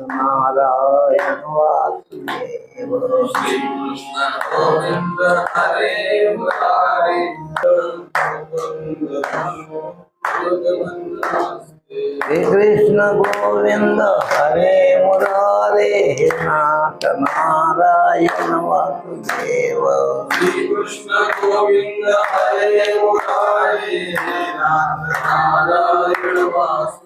नारायण वासुदेव श्री कृष्ण गोविंद हरे मुरारी श्री कृष्ण गोविंद हरे मुरारे हे नाथ नारायण वासुदेव श्री कृष्ण गोविंद हरे मुरारी हे नाथ नारायण वासुदेव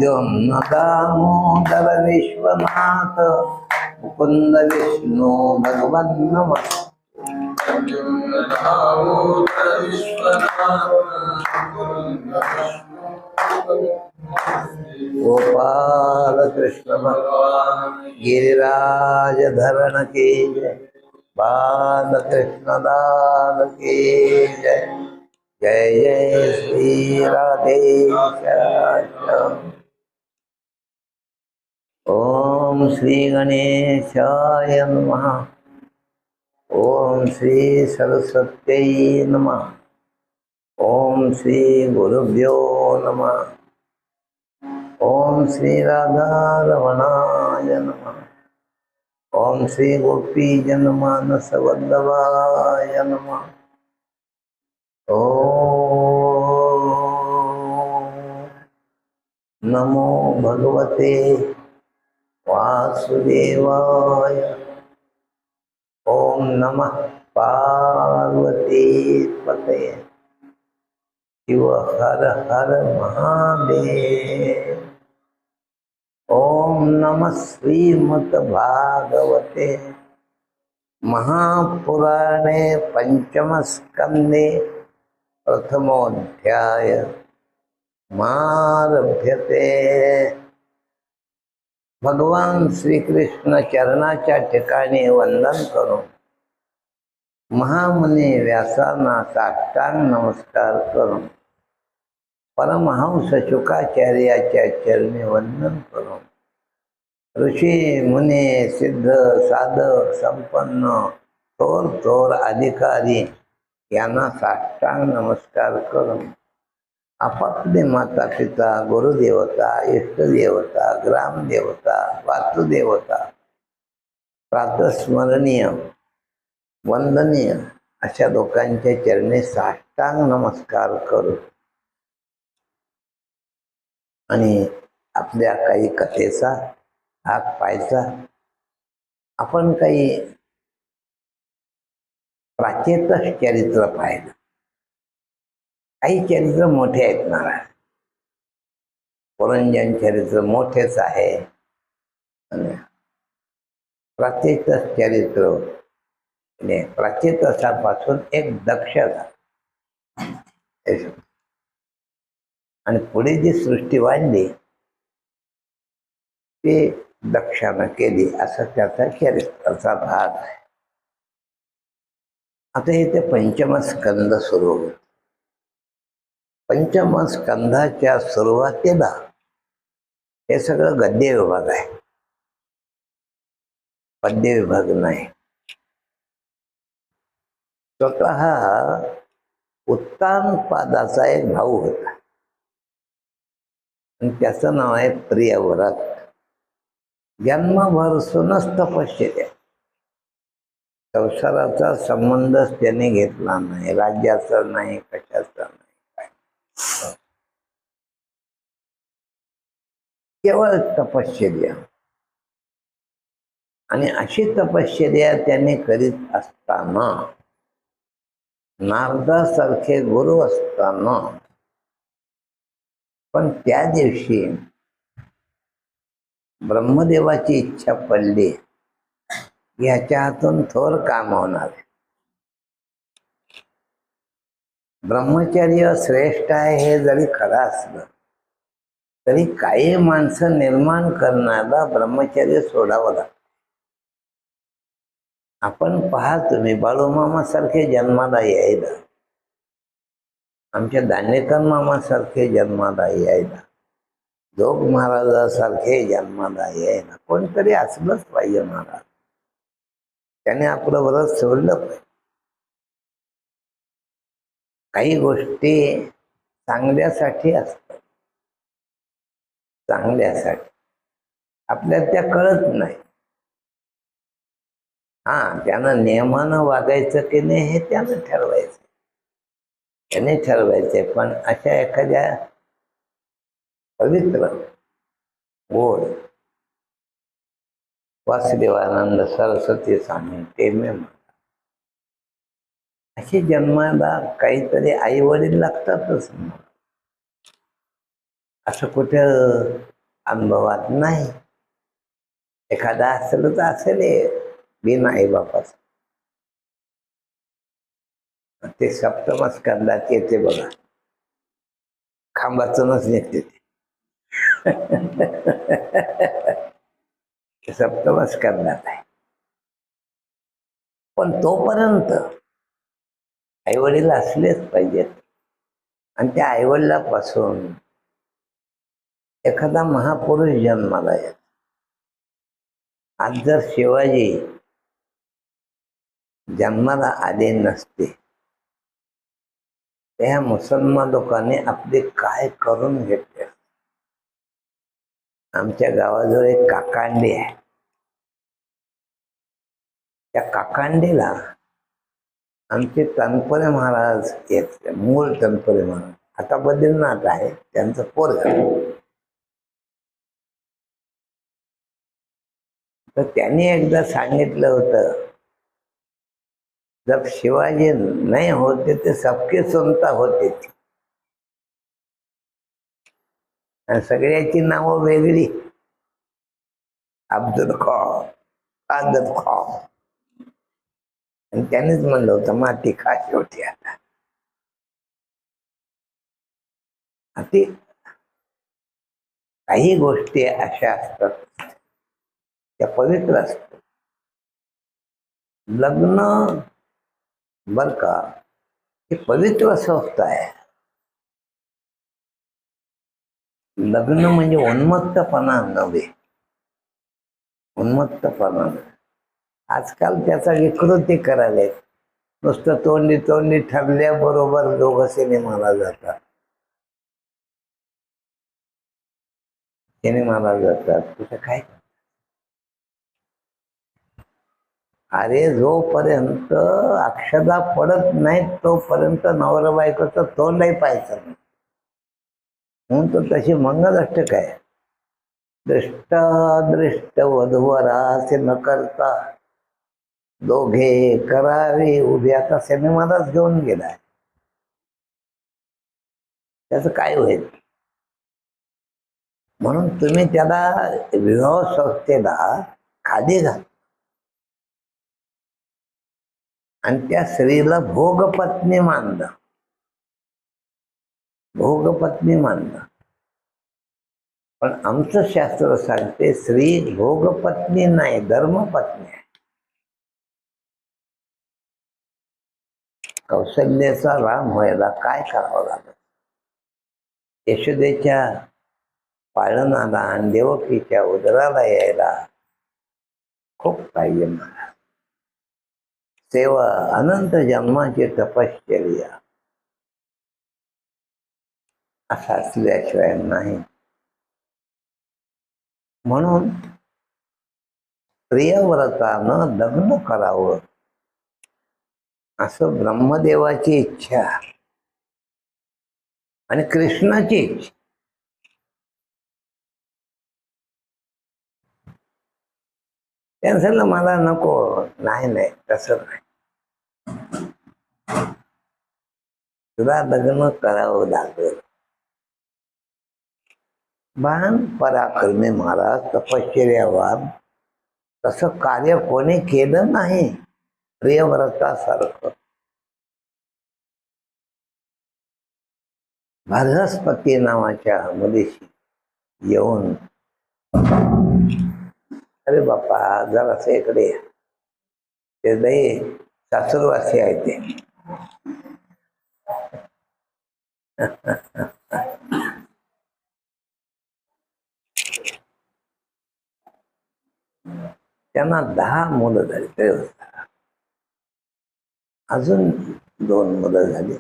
द्युम्न दामोदर विश्वनाथ मुकुंद विष्णु भगवन् नमः गोपाल कृष्ण भगवान गिरिराज धरण की जय बाल कृष्ण लाल की जय जय जय श्री राधे श्याम। ओम श्री गणेशाय नमः। ओम श्री सरस्वत्यै नमः। ओम श्री गुरुभ्यो नमः। ओम श्री राधा रमणाय नमः। ओम श्री गोपी जनमानस वल्लभाय नमः। ओम नमो भगवते वासुदेवाय। ओम नमः पार्वती पतये। शिव हर हर महादेव। ओम नमः श्रीमद् भागवते महापुराणे पंचम स्कंदे प्रथमोऽध्याय मारभ्यते। भगवान श्रीकृष्ण चरणाच्या ठिकाणी वंदन करून महामुनी व्यासांना साष्टांग नमस्कार करून परमहंस शुकाचार्याच्या चरणी वंदन करून ऋषी मुनी सिद्ध साधक संपन्न थोर थोर अधिकारी यांना साष्टांग नमस्कार करून आपापले माता पिता गुरुदेवता इष्टदेवता ग्रामदेवता वास्तुदेवता प्रातस्मरणीय वंदनीय अशा लोकांच्या चरणी साष्टांग नमस्कार करू आणि आपल्या काही कथेचा भाग पाहायचा। आपण काही प्राचीन चरित्र पाहिलं। काही चरित्र मोठे आहेत महाराज। पुरंजन चरित्र मोठेच आहे आणि प्राचीन चरित्र प्राचीन एक दक्ष आणि पुढे जी सृष्टी वाढली ते दक्षानं केली असा त्याचा चरित्राचा भाग आहे। आता इथे पंचम स्कंद सुरू होत। पंचम स्कंधाच्या सुरुवातीला हे सगळं गद्य विभाग आहे, पद्य विभाग नाही। स्वतः उत्तानपादाचा एक भाऊ होता आणि त्याचं नाव आहे प्रियव्रत। जन्मभर सुनच तपश्चर्या, संसाराचा संबंधच त्याने घेतला नाही, राज्याचा नाही, कशाचा नाही, केवळ तपश्चर्या। आणि अशी तपश्चर्या त्याने करीत असताना नारदासारखे गुरु असताना पण त्या दिवशी ब्रह्मदेवाची इच्छा पडली, याच्या हातून थोर काम होणार आहे। ब्रह्मचर्य श्रेष्ठ आहे हे जरी खरं असलं तरी काही माणसं निर्माण करण्याला ब्रह्मचर्य सोडावं लागतं। आपण पहा, तुम्ही बाळूमामा सारखे जन्माला यायला, आमच्या दांडेकर मामा सारखे जन्माला यायला, जोग महाराजासारखे जन्माला यायला कोणतरी असलंच पाहिजे महाराज। त्याने आपलं व्रत सोडलं पाहिजे। काही गोष्टी चांगल्यासाठी असतात, चांगल्यासाठी। आपल्याला त्या कळत नाही. हा, त्यानं नियमानं वागायचं की नाही हे त्यानं ठरवायचं, त्याने ठरवायचे. पण अशा एखाद्या पवित्र गोड वासुदेवानंद सरस्वती स्वामी टेमे अशी जन्माला काहीतरी आई वडील लागतातच. असं कुठं अनुभवात नाही. एखादा असेल तर असेल बिन आई बापाच. ते सप्तम स्कंदात येते बघा, खांबातूनच निघते ते. सप्तम स्कंदात आहे. पण तोपर्यंत आईवडील असलेच पाहिजेत. आणि त्या आईवडिलापासून एखादा महापुरुष जन्माला येतो. आज जर शिवाजी जन्माला आले नसते, त्या मुसलमान लोकांनी आपले काय करून घेतले. आमच्या गावाजवळ एक काकांडी आहे. त्या काकांडीला आमचे तनपुरे महाराज येत, मूळ तनपुरे महाराज, आता बद्रीनाथ आहे, त्यांचं पोरगा. तर त्यांनी एकदा सांगितलं होतं, जब शिवाजी नाही होते ते सबके सुनता होते. आणि सगळ्याची नावं वेगळी, अब्दुल खान, आदत खान. आणि त्यांनीच म्हणलं होतं माती खा शेवटी. आता ती काही गोष्टी अशा असतात त्या पवित्र असतात. लग्न बर का, ही पवित्र संस्था आहे. लग्न म्हणजे उन्मत्तपणा नव्हे, उन्मत्तपणा. आजकाल त्याचा विकृती करायला, नुसतं तोंडी तोंडी ठरल्याबरोबर दोघं सिनेमाला जातात, सिनेमाला जातात. कुठं काय, अरे जोपर्यंत अक्षदा पडत नाहीत तोपर्यंत नवरा बायकोचं तोंडही पाहायचं नाही. म्हणून तर तशी मंगलाष्टक आहे. दृष्टादृष्ट वधूवरासे न करता दोघे करावे उभे. आता सिनेमालाच घेऊन गेलाय, त्याचं काय होईल. म्हणून तुम्ही त्याला विवाह संस्थेला खाली घाल आणि त्या स्त्रीला भोगपत्नी मानलं, भोगपत्नी मानलं. पण आमचं शास्त्र सांगते स्त्री भोगपत्नी नाही, धर्मपत्नी आहे. कौशल्याचा राम व्हायला काय करावं लागत. यशोदेच्या पाळणाला आणि देवकीच्या उदराला यायला खूप पाहिजे मला. सेवा अनंत जन्माची तपश्चर्या असं असल्याशिवाय नाही. म्हणून प्रियव्रतानं लग्न करावं असं ब्रह्मदेवाची इच्छा आणि कृष्णाची इच्छा. त्यांचं मला नको, नाही नाही तसं नाही, तुला लग्न करावं लागेल. महान पराक्रमी महाराज तपश्चर्यावान, तसं कार्य कोणी केलं नाही प्रियव्रतासारखं. बृहस्पती नावाच्या मुलीशी येऊन, अरे बापा जरासं इकडे या, ते लई सासुरवासी आहे ते. त्यांना 10 मुलं झाली, अजून 2 मुलं झाली.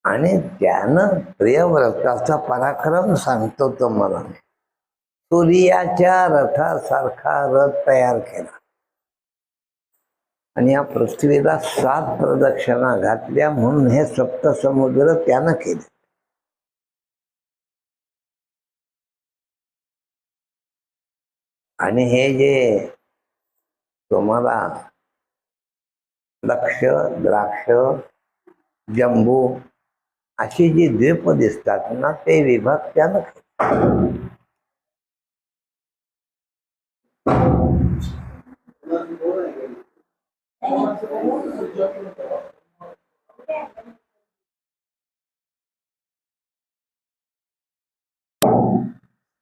आणि त्यानं प्रियव्रताचा पराक्रम सांगतो तो मला. सूर्याच्या रथासारखा रथ तयार केला आणि या पृथ्वीला 7 प्रदक्षिणा घातल्या, म्हणून हे सप्तसमुद्र त्यानं केले. आणि हे जे तुम्हाला लक्ष, द्राक्ष, जंबू अशी जी द्वीप दिसतात ना, ते विभाग त्यानं केले.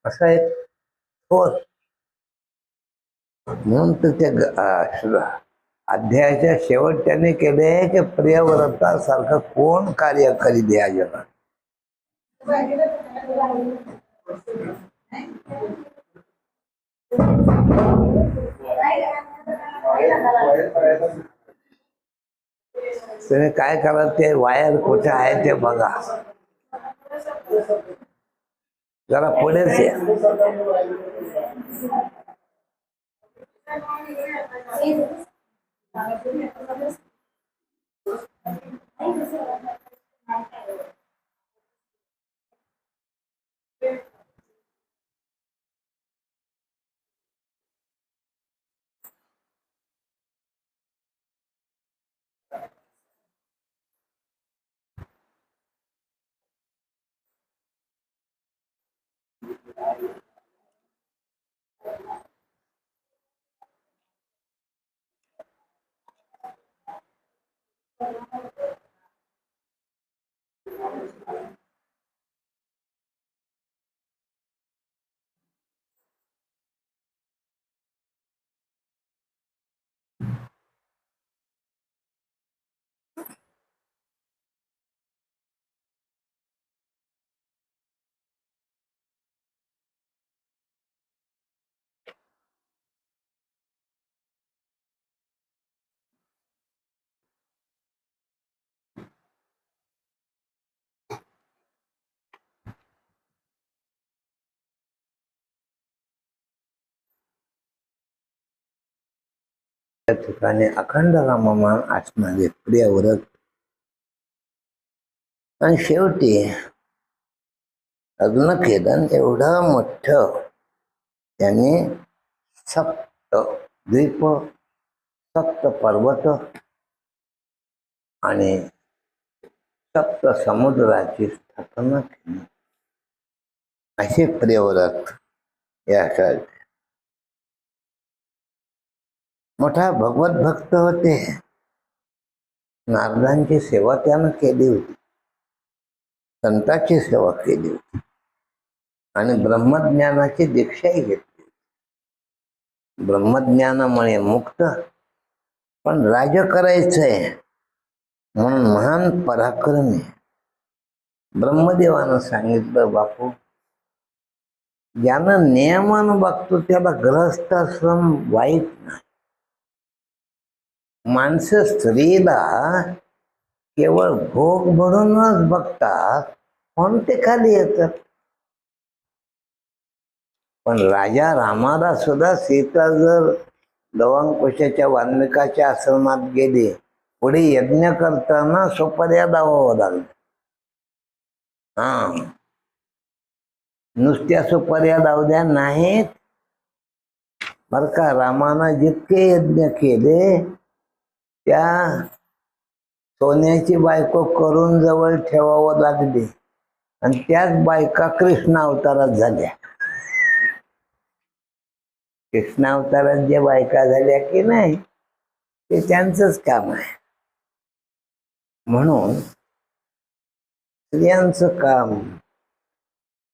असा एक थोर, म्हणून तर त्या अध्यायाच्या शेवट त्याने केले की प्रियव्रतासारखं कोण कार्य करीत या जगात. तुम्ही काय करा, ते वायर कुठे आहे ते बघा, जरा पुढेच या. त्या ठिकाणी अखंड राममान असणारे प्रियव्रत. आणि शेवटी लग्न केलं, एवढं मोठं त्याने सप्त द्वीप, सप्त पर्वत आणि सप्त समुद्राची स्थापना केली. असे प्रियव्रत या मोठा भगवत भक्त होते. नारदांची सेवा त्यानं केली होती, संतांची सेवा केली होती आणि ब्रह्मज्ञानाची दीक्षाही घेतली. ब्रह्मज्ञानामुळे मुक्त, पण राज्य करायचंय म्हणून महान पराक्रमी. ब्रह्मदेवानं सांगितलं, बापू, ज्यानं नियमानं बघतो त्याला गृहस्थाश्रम वाईट नाही. माणसं स्त्रीला केवळ भोग म्हणूनच बघतात, म्हणून ते खाली येतात. पण राजा रामाला सुद्धा सीता जर लवंकुशाच्या वाल्मिकाच्या आश्रमात गेली, पुढे यज्ञ करताना सुपाऱ्या दावावं लागलं. नुसत्या सुपाऱ्या दावल्या नाहीत बर का. रामानं जितके यज्ञ केले, त्या सोन्याची बायको करून जवळ ठेवावं लागली आणि त्याच बायका कृष्ण अवतारात झाल्या. कृष्ण अवतारात जे बायका झाल्या की नाही, ते त्यांचंच काम आहे. म्हणून स्त्रियांचं काम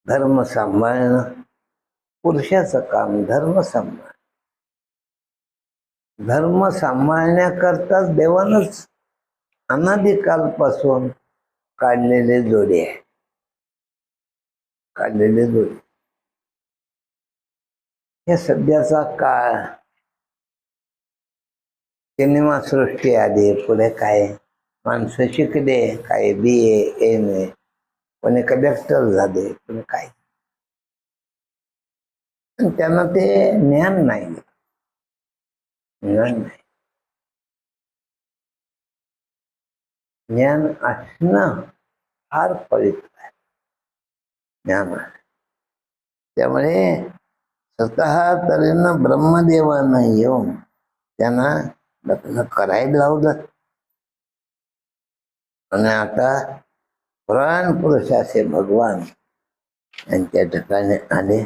धर्म सांभाळणं, पुरुषाचं काम धर्म सांभाळणं. धर्म सांभाळण्याकरताच देवानंच अनादिकालपासून काढलेले जोडे आहे, काढलेले जोडे. हे सध्याचा काळ सिनेमा सृष्टी आली, पुढे काय माणसं शिकले, काही BA, MA, कोणी कलेक्टर झाले, कोणी काय, पण त्यांना ते ज्ञान नाही. ज्ञान नाही. ज्ञान असणं फार पवित्र आहे. ज्ञान आहे. त्यामुळे स्वतः तऱ्हेनं ब्रह्मदेवानं येऊन त्यांना लग्न करायला लावलं. आणि आता पुराण पुरुष असे भगवान यांच्या ठिकाणी आले.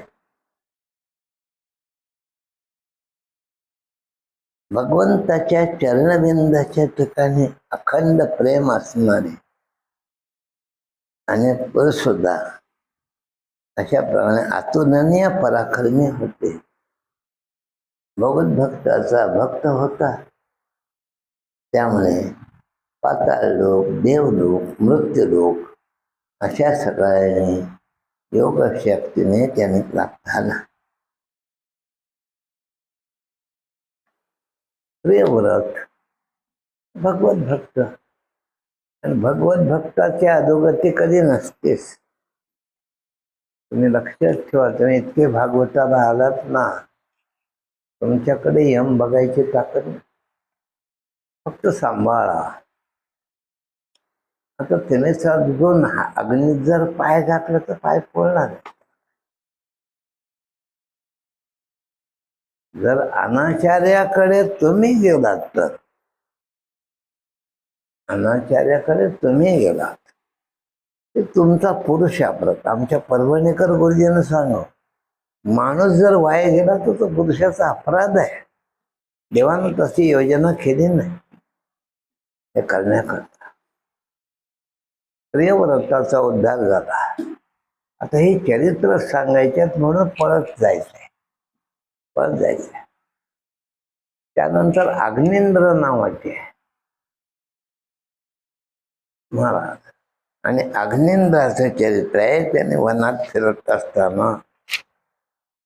भगवंताच्या चरणबिंदाच्या ठिकाणी अखंड प्रेम असणारे आणि पुरुष सुद्धा अशा प्रमाणे अतुलनीय पराक्रमी होते. भगवत भक्ताचा भक्त होता. त्यामुळे पाताळ लोक, देवलोक, मृत्यूलोक अशा सगळ्यांनी योगशक्तीने त्याने प्राप्त झाला. प्रियव्रत भगवत भक्त, आणि भगवत भक्ताच्या अधोगती कधी नसतेस. तुम्ही लक्षात ठेवा, तुम्ही इतके भागवताला आलात ना, तुमच्याकडे यम बघायची ताकद नाही. फक्त सांभाळा. आता त्याने घेऊन अग्नीत जर पाय घातला तर पाय फोडणार. जर अनाचार्याकडे तुम्ही गेलात तर, अनाचार्याकडे तुम्ही गेलात ते तुमचा पुरुषाप्रत. आमच्या परभणीकर गुरुजीनं सांगा, माणूस जर वाया गेला तर तो पुरुषाचा अपराध आहे. देवानं तशी योजना केली नाही हे करण्याकरता. प्रियव्रताचा उद्धार झाला. आता हे चरित्र सांगायच्यात म्हणून परत जायचंय. त्यानंतर अग्निंद्र नावाचे महाराज, आणि अग्निंद्राचं चरित्र आहे. त्याने वनात फिरत असताना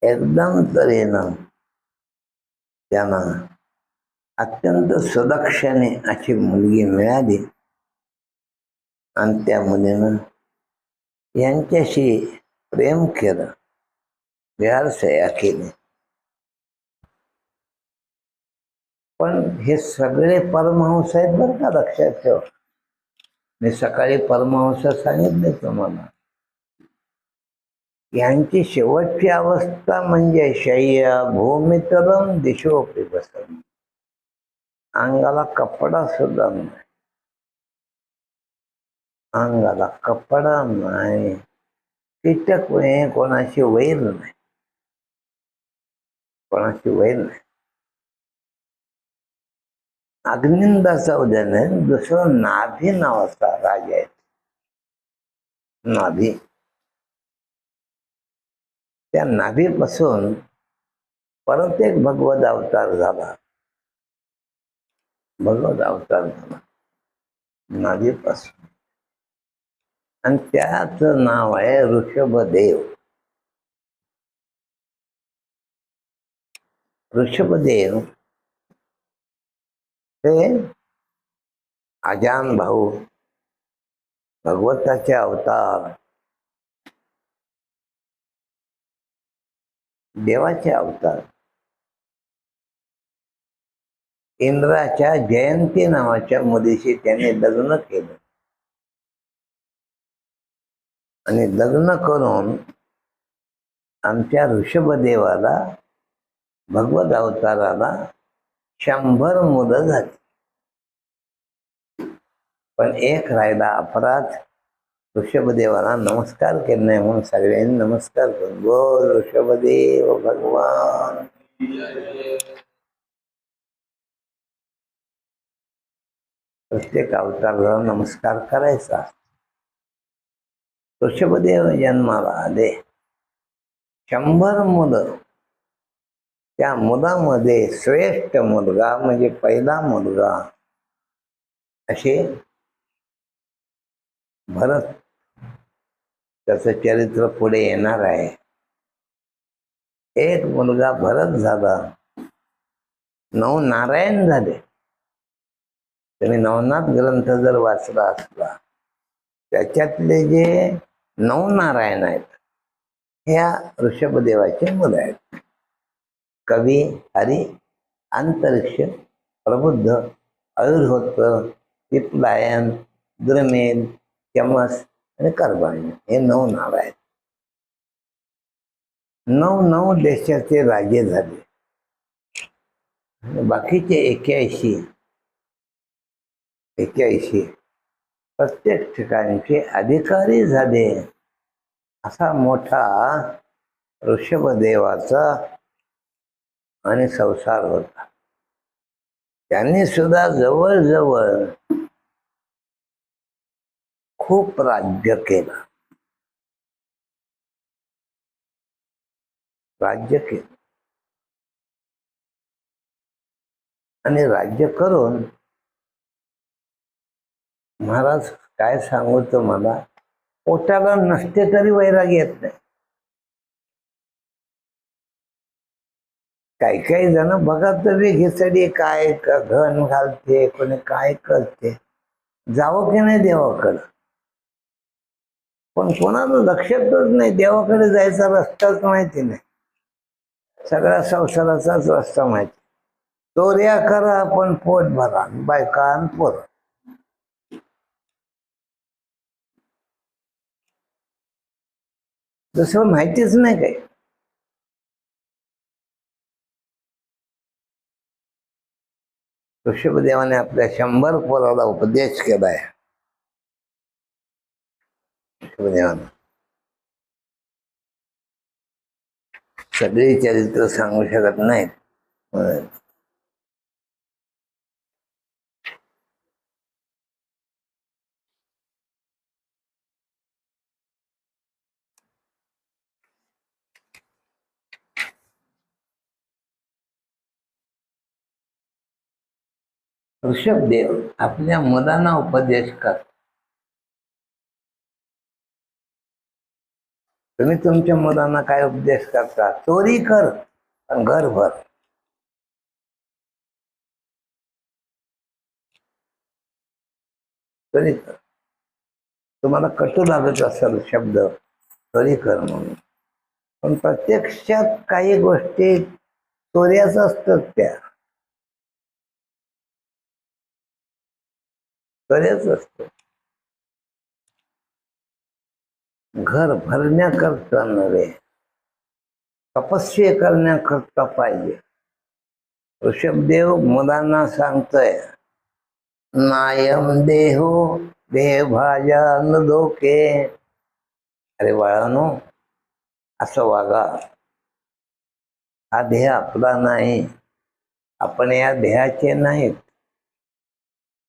एकदम तऱ्हेनं त्यांना अत्यंत सुदक्षिणे अशी मुलगी मिळाली. आणि त्या मुलीनं यांच्याशी प्रेम केलं, विहारशया केली. पण हे सगळे परमहंस आहेत बरं का, लक्षात ठेवा. मी सकाळी परमहंस सांगितले तुम्हाला. यांची शेवटची अवस्था म्हणजे शय्या भूमितरम दिशोपी बसम. अंगाला कपडा सुद्धा नाही. अंगाला कपडा नाही. कीटक नाही, कोणाशी वैर नाही, कोणाशी वैर नाही. अग्निंदाचा उदय नाही. दुसरं नाभी नावाचा राजा आहे. नाभी. त्या नाभीपासून परत एक भगवत अवतार झाला. भगवत अवतार झाला नाभीपासून. आणि त्याचं नाव आहे ऋषभदेव. ऋषभदेव हे आजान भाऊ, भगवताचे अवतार, देवाचे अवतार. इंद्राच्या जयंती नावाच्या मुलीशी त्याने लग्न केलं. आणि लग्न करून आमच्या ऋषभदेवाला, भगवत अवताराला 100 मुलं झाली. पण एक राहिला अपराध. ऋषभदेवाला नमस्कार केला नाही म्हणून सगळ्यांनी नमस्कार करून बोल ऋषभदेव भगवान. प्रत्येक अवताराला नमस्कार करायचा. ऋषभदेव जन्माला आले. 100 मुलं. त्या मुलामध्ये श्रेष्ठ मुलगा म्हणजे पहिला मुलगा असे भरत. त्याचं चरित्र पुढे येणार आहे. एक मुलगा भरत झाला. 9 नारायण झाले. तुम्ही नवनाथ ग्रंथ जर वाचला असला, त्याच्यातले जे 9 नारायण आहेत, ह्या ऋषभदेवाचे मुलं आहेत. कवी, हरी, अंतरिक्ष, प्रबुद्ध, आयुर्होत्र, पिपलायन, द्रमेल, यमस आणि कर्बाण्य हे 9 नाव आहेत. 9 देशाचे राजे झाले. बाकीचे 81 प्रत्येक ठिकाणचे अधिकारी झाले. असा मोठा ऋषभदेवाचा आणि संसार होता. त्यांनी सुद्धा जवळजवळ खूप राज्य केलं. आणि राज्य करून महाराज काय सांगू तुम्हाला, पोटाला नसते तरी वैराग्य येत नाही. काही जण बघा तरी घिसडी काय घन घालते, कोणी काय करते, जावं की नाही देवाकडं, पण कोणाला लक्षातच नाही. देवाकडे जायचा रस्ताच माहिती नाही. सगळ्या संसाराचाच रस्ता माहिती. चोऱ्या करा पण पोट भरा, बायका आणि पोरं. दुसरं माहितीच नाही काही. ऋषभदेवाने आपल्या 100 पोराला उपदेश केलाय. ऋषभदेवाने सगळी चरित्र सांगू शकत नाहीत. ऋषभदेव आपल्या मुलांना उपदेश करतात. तुम्ही तुमच्या मुलांना काय उपदेश करता? चोरी कर पण घर भर. चोरी कर. तुम्हाला कटू लागत असेल शब्द चोरी कर म्हणून, पण प्रत्यक्षात काही गोष्टी चोऱ्याच असतात. त्या चोऱ्याच असतात. घर भरण्याकरता नव्हे, तपस्या करण्याकरता पाहिजे. ऋषभदेव मुलांना सांगतोय, नायम देहो देह भाजा न धोके. अरे बाळानो, असं वागा. हा देह आपला नाही, आपण या देहाचे नाहीत.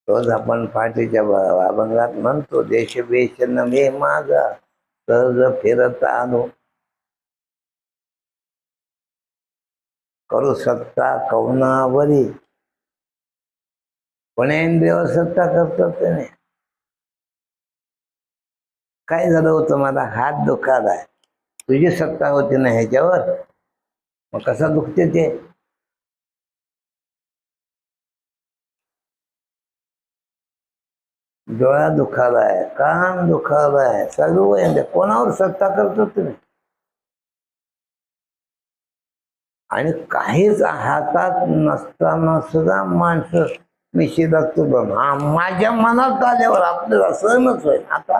रोज आपण पहाटेच्या अभंगात म्हणतो, देश वेश नव्हे माझा, सहज फिरत आलो. करू सत्ता कवनावरी. कोण्या इंद्रियावर सत्ता करतात त्याने. काय झालं होतं, मला हात दुखालाय, तुझी सत्ता होती ना ह्याच्यावर, मग कसा दुखते ते? डोळा दुखालाय, कान दुखालाय, सगळं कोणावर सत्ता करतो तुम्ही? आणि काहीच हातात नसताना सुद्धा माणसं मिशी लागतो. बघ, हा माझ्या मनात आल्यावर आपल्याला सहनच होईल. आता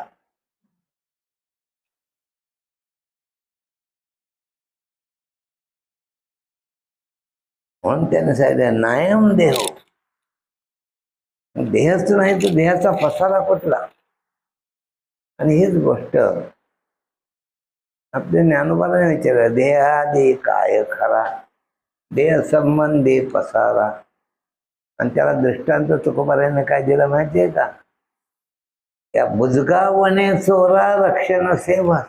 म्हणून त्याने सांगितलं, नायम देह. देहच नाही तर देहाचा पसारा कुठला? आणि हीच गोष्ट आपल्या ज्ञानोबाला विचारलं, देहादी काय खरा, देह संबंधी पसारा. आणि त्याला दृष्टांत तुकोबाराने काय दिलं माहितीये का? त्या बुजगावणे चोरा रक्षण सेवा.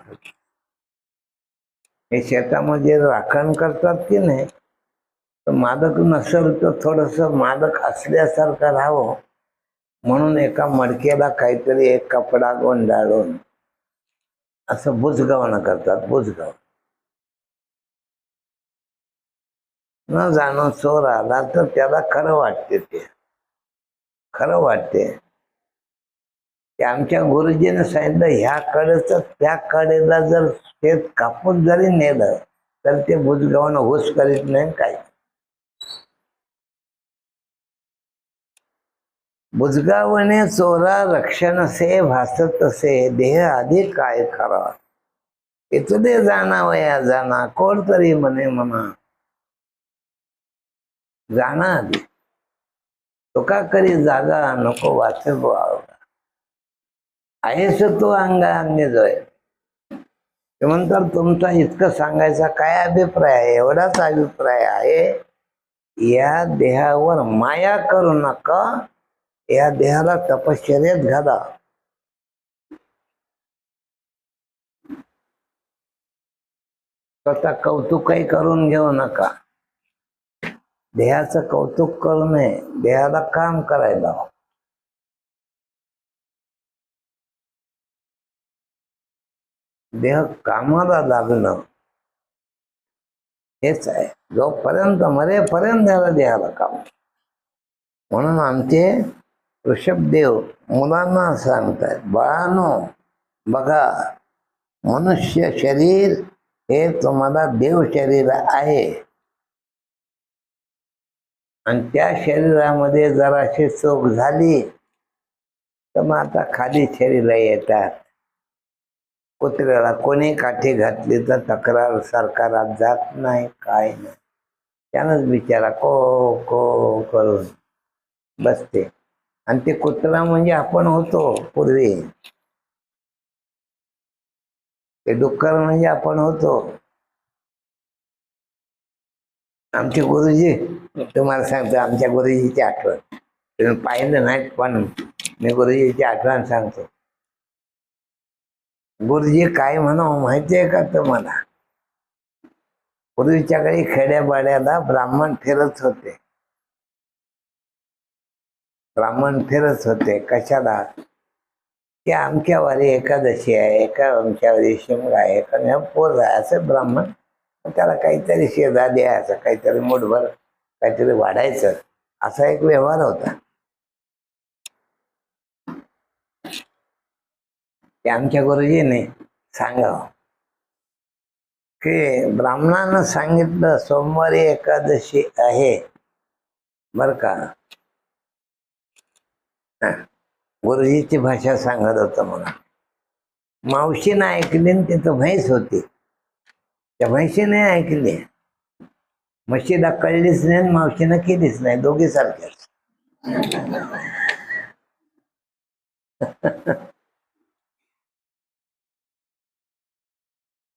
हे शेतामध्ये राखण करतात की नाही, तर मादक नसेल तर थोडस मादक असल्यासारखं राहावं म्हणून एका मडक्याला काहीतरी एक कपडा गोंडाळून असं बुजगावणं करतात. बुजगाव न जाणं चोर आला तर त्याला खरं वाटते. ते खरं वाटते की आमच्या गुरुजीने सांगितलं ह्या कडेच त्या कडेला जर शेत कापून जरी नेलं तर ते बुजगावून होस करीत नाही काय. बुजगावणे चोरा रक्षण से भासत तसे देह आधी काय खरा. इथले जाणावया जाणा कोण तरी म्हणे म्हणा जाणा आधी तुका करी जागा नको वाचत व्हावं. आहेस तो अंगा अंगे जोय. ते म्हणतात तुमचा इतकं सांगायचा काय अभिप्राय आहे. एवढाच अभिप्राय आहे या देहावर माया करू नका. या देहाला तपश्चर्येत घाला. स्वतः कौतुक काही करून घेऊ नका. देहाचं कौतुक करू नये. देहाला काम करायला. देह कामाला लागणं हेच आहे. जोपर्यंत मरेपर्यंत देहाला काम. म्हणून आमचे ऋषभदेव मुलांना सांगतात बाळानो बघा मनुष्य शरीर हे तुम्हाला देव शरीर आहे आणि त्या शरीरामध्ये जराशी चूक झाली तर मग आता खाली शरीराला येतात. कुत्र्याला कोणी काठी घातली तर तक्रार सरकारात जात नाही काय नाही. त्यानंच बिचारा को को करून बसते. आणि ते कुत्रा म्हणजे आपण होतो पूर्वी. ते डुक्कर म्हणजे आपण होतो. आमचे गुरुजी तुम्हाला सांगतो आमच्या गुरुजीची आठवण. तुम्ही पाहिलं नाही पण मी गुरुजीची आठवण सांगतो. गुरुजी काय म्हणावं माहितीये का तुम्हाला. पूर्वीच्या काळी खेड्यापाड्याला ब्राह्मण फिरत होते. ब्राह्मण फिरत होते कशाला की आमच्यावारी एकादशी आहे एका आमच्यावारी शिमगा आहे एका पोर आहे असं ब्राह्मण. त्याला काहीतरी शेजा द्यायचं काहीतरी मुठभर काहीतरी वाढायचं असा एक व्यवहार होता. ते आमच्या गुरुजीने सांगावं की ब्राह्मणानं सांगितलं सोमवारी एकादशी आहे बर का. गुरुजीची भाषा सांगत होतं मला. मावशीनं ऐकली तिथं म्हैस होती. त्या म्हैशीने ऐकली. म्हशीला कळलीच नाही मावशीनं केलीच नाही. दोघी सारख्याच.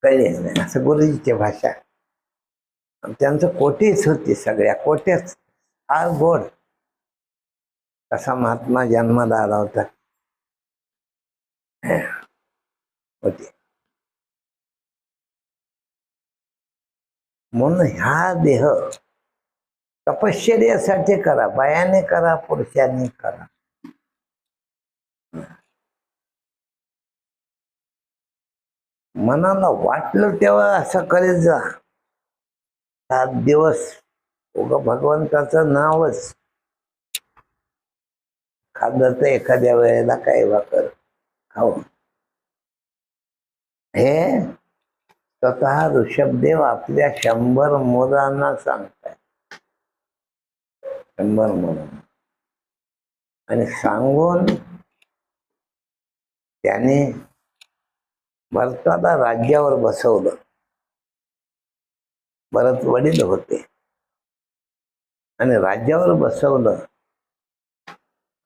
कळलीच नाही असं गुरुजीची भाषा. त्यांचं कोटीच होती. सगळ्या कोट्याच फार गोड. कसा महात्मा जन्माला आला होता होते. म्हणून हा देह तपश्चर्यासाठी करा. बायाने करा पुरुषांनी करा. मनाला वाटलं तेव्हा असं करीत जा. 7 दिवस उगा भगवंताचं नावच खाल्लं तर एखाद्या वेळेला काय वाकर खाऊ. हे स्वतः ऋषभदेव आपल्या 100 मुलांना सांगताय. 100 मुलांना. आणि सांगून त्याने भरताला राज्यावर बसवलं. भरत वडील होते आणि राज्यावर बसवलं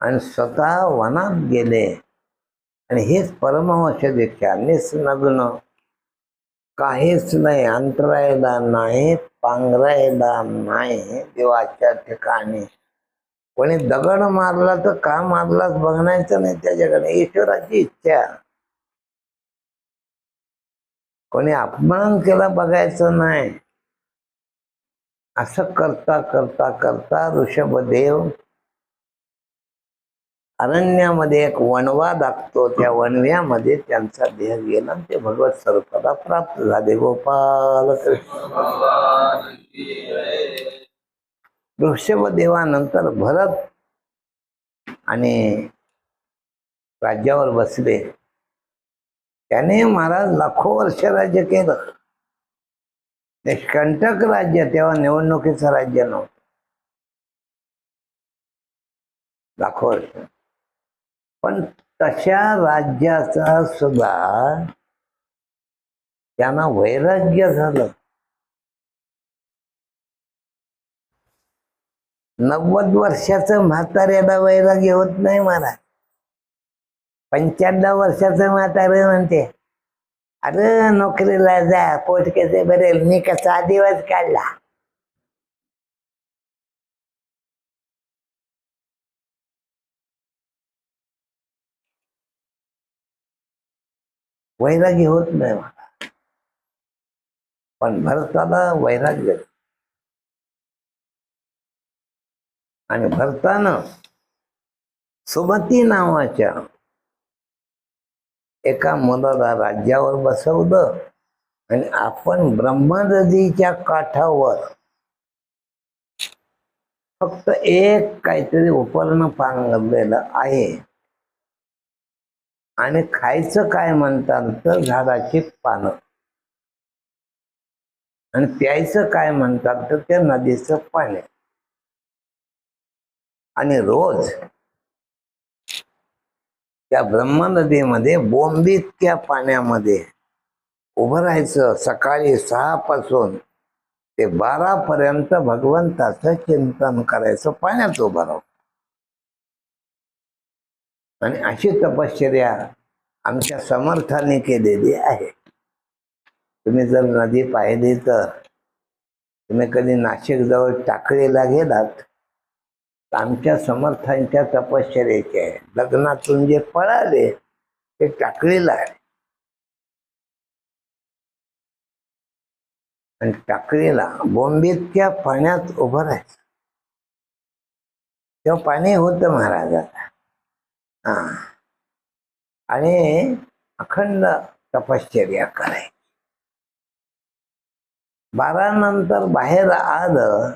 आणि स्वतः वनात गेले. आणि हेच परमहंस दीक्षा. निस्नग्न काहीच नाही. अंतरायला नाही पांघरायला नाही देवाच्या ठिकाणी. कोणी दगड मारला तर का मारलाच बघण्याचं नाही त्याच्याकडे. ईश्वराची इच्छा. कोणी अपमान केला बघायचं नाही. असं करता करता करता ऋषभदेव अरण्यामध्ये एक वणवा दाखतो. त्या वणव्यामध्ये त्यांचा देह गेला आणि ते भगवत स्वरूपाला प्राप्त झाले. गोपाल कृष्ण. ऋषभदेवानंतर भरत आणि राज्यावर बसले. त्याने महाराज लाखो वर्ष राज्य केलं. निष्कंटक राज्य, तेव्हा निवडणुकीचं राज्य नव्हतं. लाखो वर्ष. पण तशा राज्याचा सुद्धा त्यांना वैराग्य झालं. 90 वर्षाचं म्हाताऱ्याला वैराग्य होत नाही महाराज. 95 वर्षाचं म्हातारे म्हणते, अरे नोकरीला जा, पोट कसे भरेल, मी कसा दिवस काढला. वैराग्य होत नाही मला. पण भरताला वैराग्य. आणि भरतानं सुमती नावाच्या एका मुलाला राज्यावर बसवलं. आणि आपण ब्रह्मा नदीच्या काठावर फक्त एक काहीतरी उपकरण पांघरलेलं आहे. आणि खायचं काय म्हणतात तर झाडाची पानं. आणि प्यायचं काय म्हणतात तर त्या नदीचं पाणी. आणि रोज त्या ब्रह्मा नदीमध्ये बोंबीतक्या पाण्यामध्ये उभं राहायचं. सकाळी 6 पासून ते 12 पर्यंत भगवंताचं चिंतन करायचं, पाण्यात उभं राहून. आणि अशी तपश्चर्या आमच्या समर्थाने केलेली आहे. तुम्ही जर नदी पाहिली तर, तुम्ही कधी नाशिक जवळ टाकळीला गेलात तर आमच्या समर्थांच्या तपश्चर्याचे आहे. लग्नातून जे पळाले ते टाकळीला आहे. आणि टाकळीला बोंबीतक्या पाण्यात उभं राहायचं. तेव्हा पाणी होतं महाराजाला. आणि अखंड तपश्चर्या करायची. 12 नंतर बाहेर आलं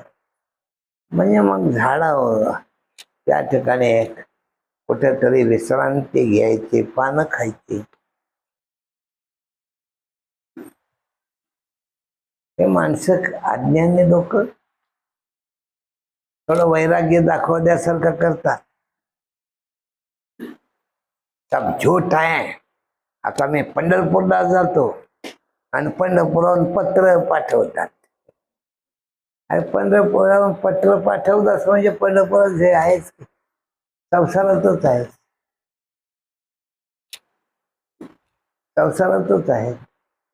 म्हणजे मग झाडावर त्या ठिकाणी कुठेतरी विश्रांती घ्यायची, पानं खायची. हे माणसं अज्ञानी लोक थोडं वैराग्य दाखवण्यासारखं करतात. सब झूठ आहे. आता मी पंढरपूरला जातो आणि पंढरपुरावरून पत्र पाठवतात. आणि पंढरपुरावरून पत्र पाठवतात म्हणजे पंढरपुरात जे आहेच, संसारातच आहे. संसारातच आहे.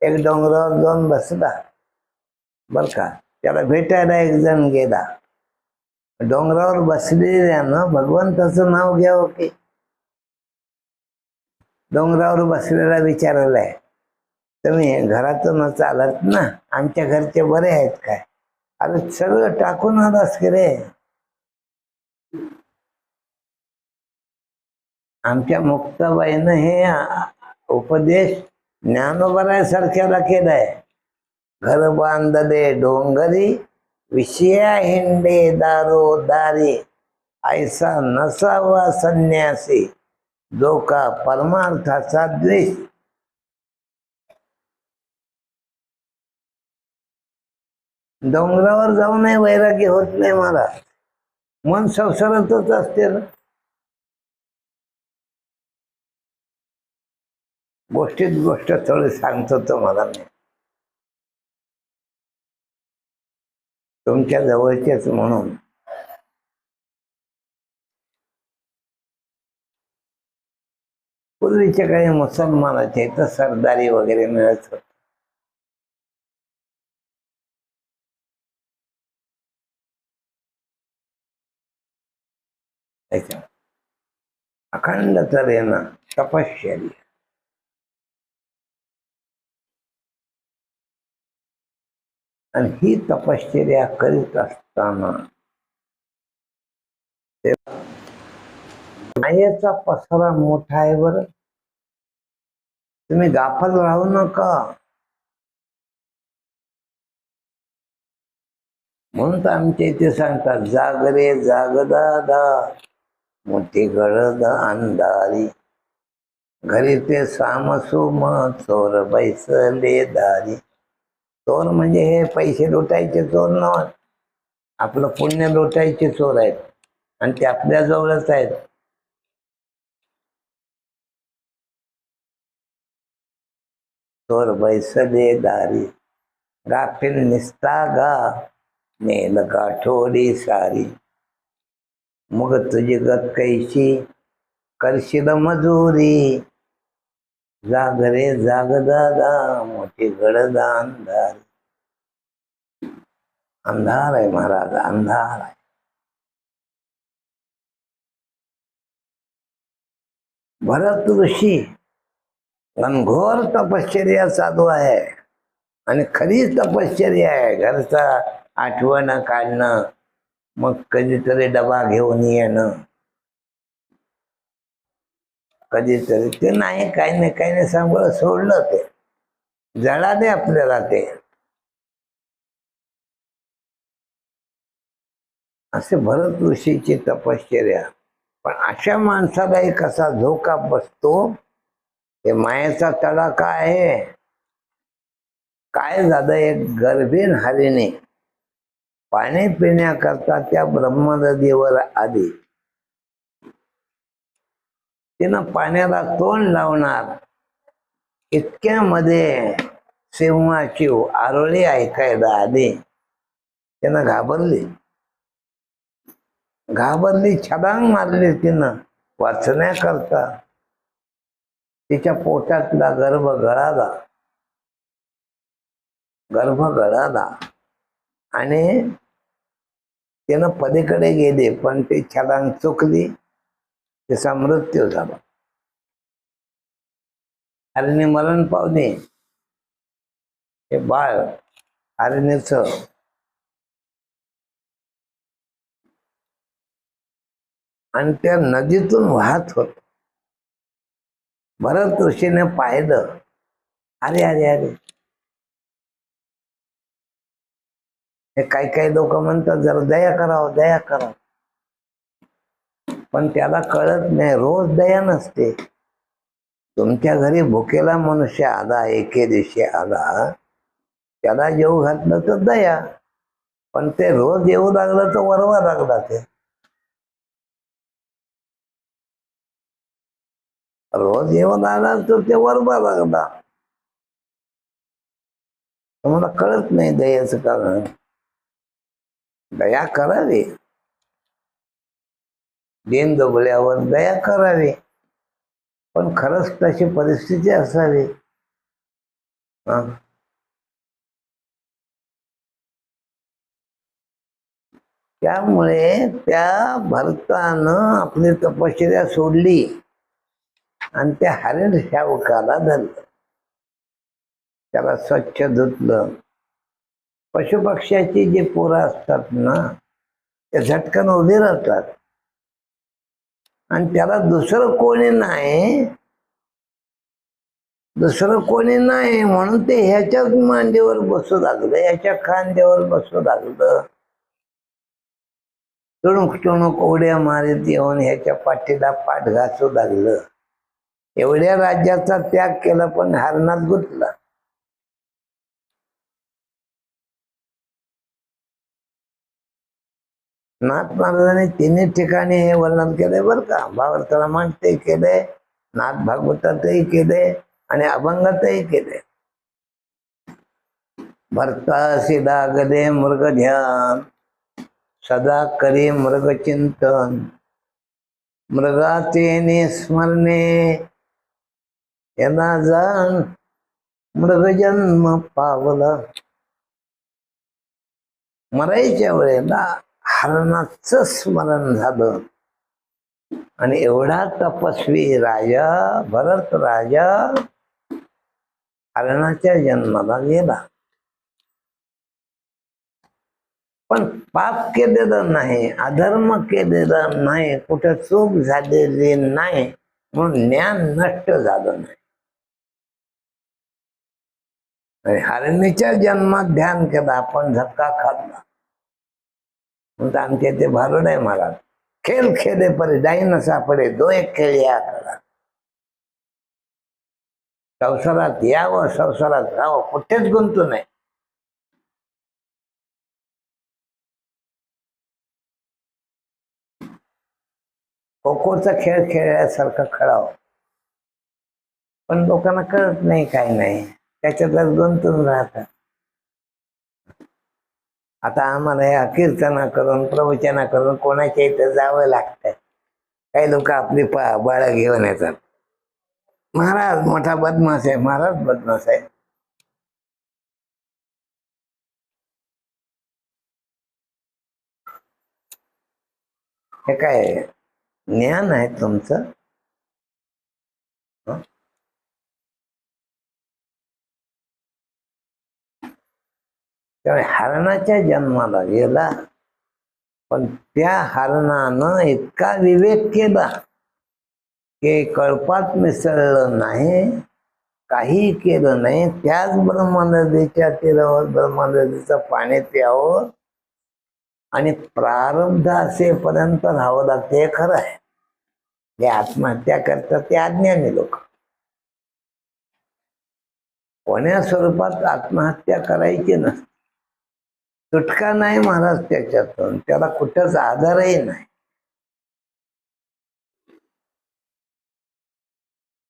एक डोंगरावर जाऊन बसला बर का, त्याला भेटायला एक जण गेला. डोंगरावर बसलेल्यानं भगवंताचं नाव घ्यावं की. डोंगरावर बसलेला विचारलाय, तुम्ही घरातून चालत ना, आमच्या घरचे बरे आहेत काय? अरे सगळं टाकून आलास की रे. आमच्या मुक्ताबाईनं हे उपदेश ज्ञानोबरासारख्याला केलाय. घर बांधले डोंगरी, विषया हिंडे दारो दारी, ऐसा नसावा संन्यासी, जो का परमार्थाचा द्वेष. डोंगरावर जाऊनही वैराग्य होत नाही मला. मन संसारातच असते ना. गोष्टीत गोष्ट थोडी सांगतो तुम्हाला मी, तुमच्या जवळचेच म्हणून. पूर्वीच्या काही मुसलमानाचे इथं सरदारी वगैरे मिळत होत. अखंड तऱ्हेनं तपश्चर्या. आणि ही तपश्चर्या करीत असताना मायेचा पसारा मोठा आहे बरं. तुम्ही गाफल राहू नका. म्हणून तर आमच्या इथे सांगतात, जाग रे जाग दादा, मोठी गळद अंधारी, घरी ते सामसुम चोर बैसले दारी. चोर म्हणजे हे पैसे लुटायचे चोर नव्हत, आपलं पुण्य लुटायचे चोर आहेत आणि ते आपल्या जवळच आहेत. चोर बैसले दारी, गाफील निसता गा नेल गाठोडी सारी. मग तुझी गत कैशी करशील मजुरी, जाग रे जाग दादा मोठी गडद अंधार. अंधार आहे महाराज, अंधार आहे. भरत ऋषी घनघोर तपश्चर्या चालू आहे आणि खरी तपश्चर्या आहे. घरचा आठवण काढणं, मग कधीतरी डबा घेऊन येणं, कधीतरी ते नाही काही नाही सांभाळ सोडलं, ते जळा दे आपल्याला ते. असे भरत ऋषीची तपश्चर्या. पण अशा माणसालाही कसा झोका बसतो, हे मायेचा तडाखा आहे. काय झालं, एक गर्भीण हरीने पाणी पिण्याकरता त्या ब्रह्मनदीवर आली. तिनं पाण्याला तोंड लावणार इतक्यामध्ये सिंहाची आरोळी ऐकायला आली. तिनं घाबरली, छलांग मारली तिनं वाचण्याकरता. तिच्या पोटातला गर्भ गळाला आणि तिनं पलीकडे गेली, पण ती छलांग चुकली, तिचा मृत्यू झाला. हरिणी मरण पावली. हे बाळ हरिणीच आणि त्या नदीतून वाहत होत. भरत ऋषीने पाहिलं, अरे अरे अरे, हे काही लोक म्हणतात जरा दया करावं, पण त्याला कळत नाही, रोज दया नसते. तुमच्या घरी भुकेला मनुष्य आला, एके दिवशी आला, त्याला जेव घातलं तर दया, पण ते रोज येऊ लागलं तर वरवा लागला. ते रोज येऊन आला तर ते वरवा लागला. तुम्हाला कळत नाही दयाचं कारण. दया करावी, दीन दुबळ्यावर दया करावी, पण खरंच तशी परिस्थिती असावी. त्यामुळे त्या भरतानं आपली तपश्चर्या सोडली आणि त्या हरिण शावकाला धरलं, त्याला स्वच्छ धुतलं. पशुपक्ष्याची जी पोरं असतात ना, ते झटकन उभी राहतात आणि त्याला दुसरं कोणी नाही म्हणून ते ह्याच्याच मांडीवर बसू लागलं, ह्याच्या खांद्यावर बसू लागलं. टुणूक उड्या मारीत येऊन ह्याच्या पाठीला पाठ घासू लागलं. एवढ्या राज्याचा त्याग केला, पण हरणात गुंतला. नाथ महाराजांनी तिन्ही ठिकाणी हे वर्णन केलंय बरं का. भावार्थाला मांडते केले, नाथ भागवतातही केले आणि अभंगातही केले. भरतासी लागले मृग ध्यान, सदा करी मृग चिंतन. मृगाचे निस्मरणे यांना जाण, मृग जन्म पावला. मरायच्या वेळेला हरणाचं स्मरण झालं आणि एवढा तपस्वी राजा भरत राजा हरणाच्या जन्माला गेला. पण पाप केलेलं नाही, अधर्म केलेला नाही, कुठं चूक झालेली नाही, म्हणून ज्ञान नष्ट झालं नाही. आणि हरणीच्या जन्मात ध्यान केलं, आपण धक्का खाल्ला. म्हणून आमच्या इथे भारुड आहे महाराज, खेळ खेळे पर जाई न सापडे दो एक खेळ्या करा. संसारात यावं, संसारात राहावं, कुठेच गुंतू नये. खो खोचा खेळ खेळल्यासारखं खेळावं, पण लोकांना कळत नाही, काही नाही, त्याच्यातच गुंतून राहतात. आता आम्हाला या कीर्तना करून प्रवचना करून कोणाच्या इथं जावं लागतं. काही लोक आपली बाळ घेऊन येतात. महाराज मोठा बदमाश आहे, महाराज बदमाश आहे. हे काय ज्ञान आहे तुमचं? हं? त्यामुळे हरणाच्या जन्माला गेला, पण त्या हरणानं इतका विवेक केला की कळपात मिसळलं नाही, काही केलं नाही. त्याच ब्रह्मनदीच्या तीरावर ब्रह्मनदीचं पाणी प्यावं आणि प्रारब्ध असेपर्यंत राहावं लागते. हे खरं आहे. जे आत्महत्या करतात ते अज्ञानी लोक. कोण्या स्वरूपात आत्महत्या करायची नसते. सुटका नाही महाराज त्याच्यातून, त्याला कुठंच आधारही नाही.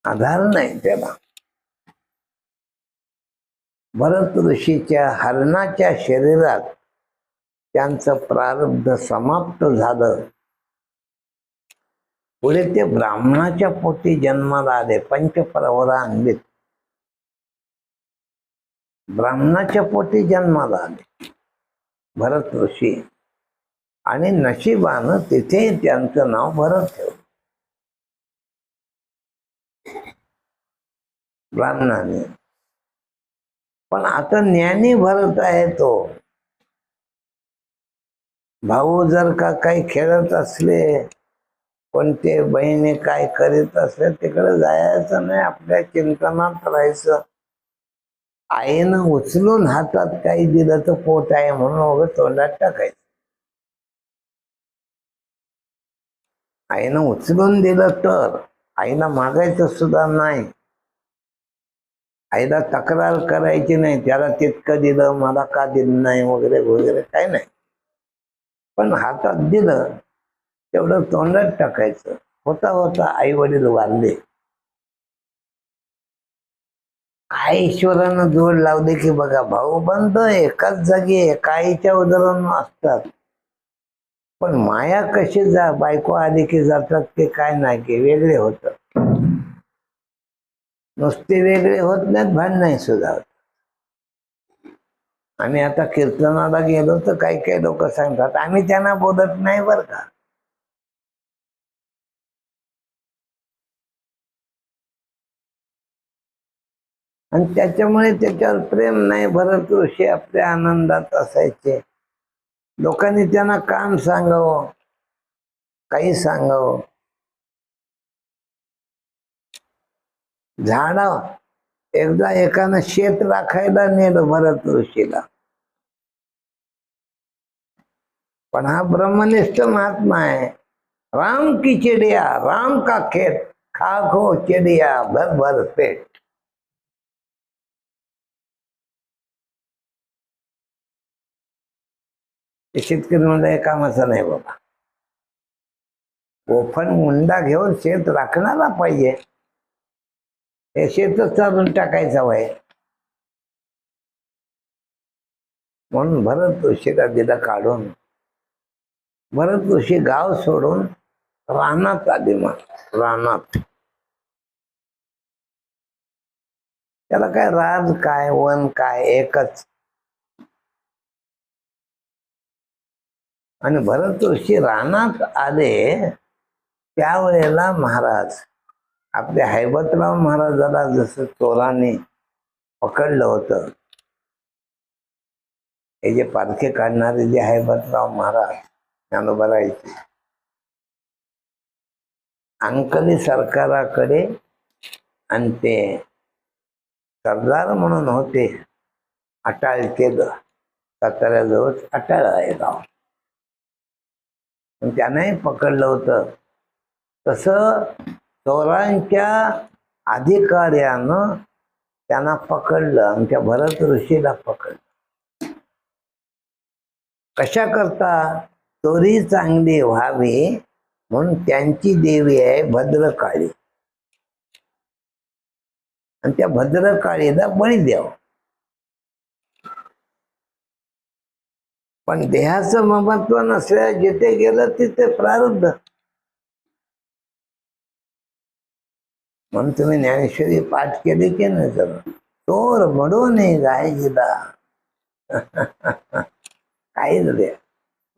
आधार नाही त्याला. भरत ऋषीच्या हरणाच्या शरीरात त्यांचं प्रारब्ध समाप्त झालं. पुढे ते ब्राह्मणाच्या पोटी जन्माला आले. पंचप्रवरा अन्वित ब्राह्मणाच्या पोटी जन्माला आले भरत ऋषी, आणि नशिबानं तिथे त्यांचं नाव भरत ठेवलं ब्राह्मणाने. पण आता ज्ञानी भरत आहे तो. भाऊ जर का काही खेळत असले, कोणते बहिणी काय करीत असले, तिकडे जायचं नाही, आपल्या चिंतनात राहायचं. आईनं उचलून हातात काही दिलं तर पोट आहे म्हणून वगैरे तोंडात टाकायचं. आईनं उचलून दिलं तर, आईला मागायचं सुद्धा नाही, आईला तक्रार करायची नाही, त्याला तितकं दिलं मला का दिलं नाही वगैरे वगैरे काय नाही. पण हातात दिलं तेवढं तोंडात टाकायचं. होता होता आई वडील वारले, काय ईश्वरानं जोड लावले की बघा, भाऊ बंद एकाच जागी एका आईच्या उदाहरण असतात. पण माया कशी बायको आली की जातात ते काय नाही की वेगळे होतात. नुसते वेगळे होत नाहीत, भांडणं सुद्धा होत. आम्ही आता कीर्तनाला गेलो तर काही काही लोक सांगतात आम्ही त्यांना बोलत नाही बरं का. आणि त्याच्यामुळे त्याच्यावर प्रेम नाही. भरत ऋषी आपल्या आनंदात असायचे. लोकांनी त्यांना काम सांगावं, काही सांगावं. झाडं एकदा एकानं शेत राखायला नेलं भरत ऋषीला. पण हा ब्रह्मनिष्ठ महात्मा आहे. राम की चिड़िया राम का खेत, खाखो चिड़िया भर भर पेट. शेतकरी म्हणजे कामाचा नाही बाबा. गोफण मुंडा घेऊन शेत राखणारा पाहिजे. हे शेतच चालून टाकायचा वय. म्हणून भरत ऋषीला दिला काढून. भरत ऋषी गाव सोडून रानात आली. मग रानात त्याला काय राज काय वन काय एकच. आणि भरत ऋषी रानात आले त्यावेळेला महाराज आपल्या हैबतराव महाराजाला जसं चोराने पकडलं होतं, हे जे पालखे काढणारे जे हैबतराव महाराज ज्ञानोबारायचे, अंकली सरकाराकडे, आणि ते सरदार म्हणून होते, अटाळ केलं. साताऱ्याजवळ अटाळ आहे गाव. त्यानंही पकडलं होतं. तसं चोरांच्या अधिकाऱ्यानं त्यांना पकडलं आणि त्या भरत ऋषीला पकडलं. कशा करता? चोरी चांगली व्हावी म्हणून त्यांची देवी आहे भद्रकाळी, आणि त्या भद्रकाळीला बळी द्यावं. पण देहाचं महत्व नसल्या जिथे गेलं तिथे प्रारब्ध. म्हणून तुम्ही ज्ञानेश्वरी पाठ केली की नाही? जर चोर म्हणून गाय गेला काही द्या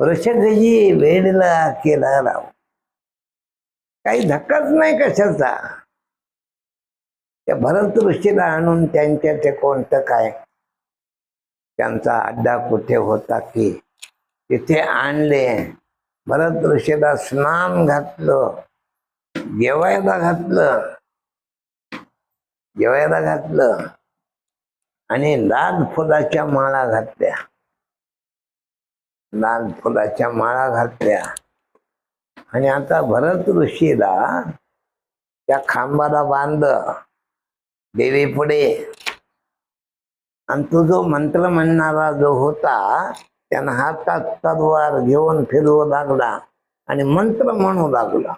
वृषगजी वेडला केला राव. काही धक्काच नाही कशाचा. त्या भरत ऋषीला आणून त्यांच्या ते कोणतं काय त्यांचा अड्डा कुठे होता की तिथे आणले. भरत ऋषीला स्नान घातलं, जेवायला घातलं आणि लाल फुलाच्या माळा घातल्या. आणि आता भरत ऋषीला त्या खांबाला बांधलं देवी पुढे, आणि तो जो मंत्र म्हणणारा जो होता त्यानं हातात तलवार घेऊन फिरवू लागला आणि मंत्र म्हणू लागला.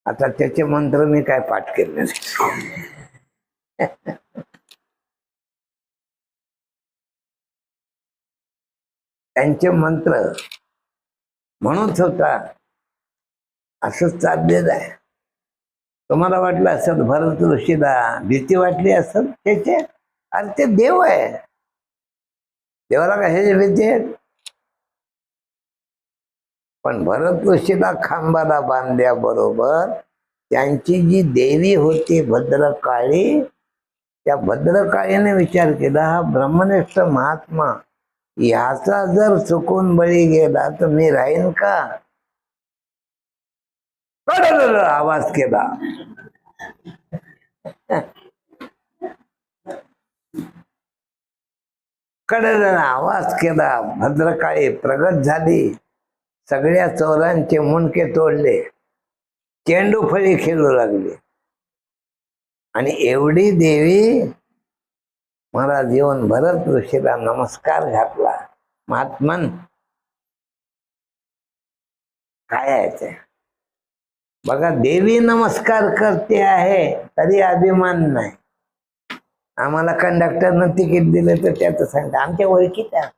आता त्याचे मंत्र मी काय पाठ केले नाही. त्यांचे मंत्र म्हणूच होता. असंच चाललेलं आहे. तुम्हाला वाटलं असेल भरत ऋषीला भीती वाटली असेल त्याचे? अरे ते देव आहे, देवाला कशाची भीती आहे? पण भरत ऋषीला खांबाला बांधल्याबरोबर त्यांची जी देवी होती भद्रकाळी, त्या भद्रकाळीने विचार केला हा ब्रह्मनिष्ठ महात्मा ह्याचा जर चुकून बळी गेला तर मी राहीन का? आवाज केला. आवाज केला. भद्रकाळी प्रगट झाली. सगळ्या चोरांचे मुंडके तोडले, चेंडू फळी खेळू लागले. आणि एवढी देवी महाराज येऊन भरत ऋषीला नमस्कार घातला. महात्मन काय आहे ते बघा. देवी नमस्कार करते आहे तरी अभिमान नाही. आम्हाला कंडक्टरनं तिकीट दिलं तर त्याचं सांगता आमच्या ओळखीत आहे.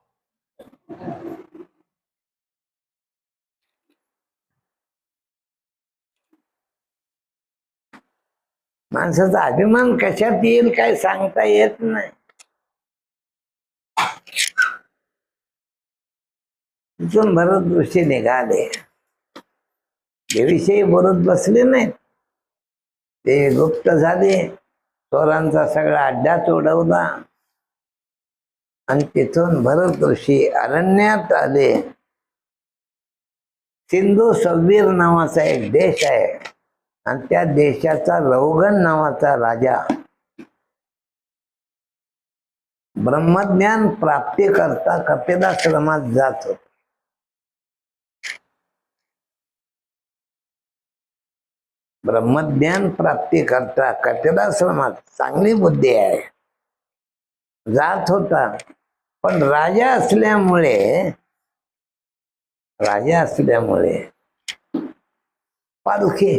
माणसाचा अभिमान कशात येईल काय सांगता येत नाही. तिथून भरत ऋषी निघाले. देवीशाही बोलत बसले नाहीत. ते गुप्त झाले. चोरांचा सगळा अड्डा तोडवला आणि तिथून भरत ऋषी अरण्यात आले. सिंधू सव्वीर नावाचा एक देश आहे आणि त्या देशाचा रौगण नावाचा राजा ब्रह्मज्ञान प्राप्ती करता कपिलाश्रमात जात होता. ब्रह्मज्ञान प्राप्ती करता कपिलाश्रमात चांगली बुद्धी आहे जात होता. पण राजा असल्यामुळे पालखी,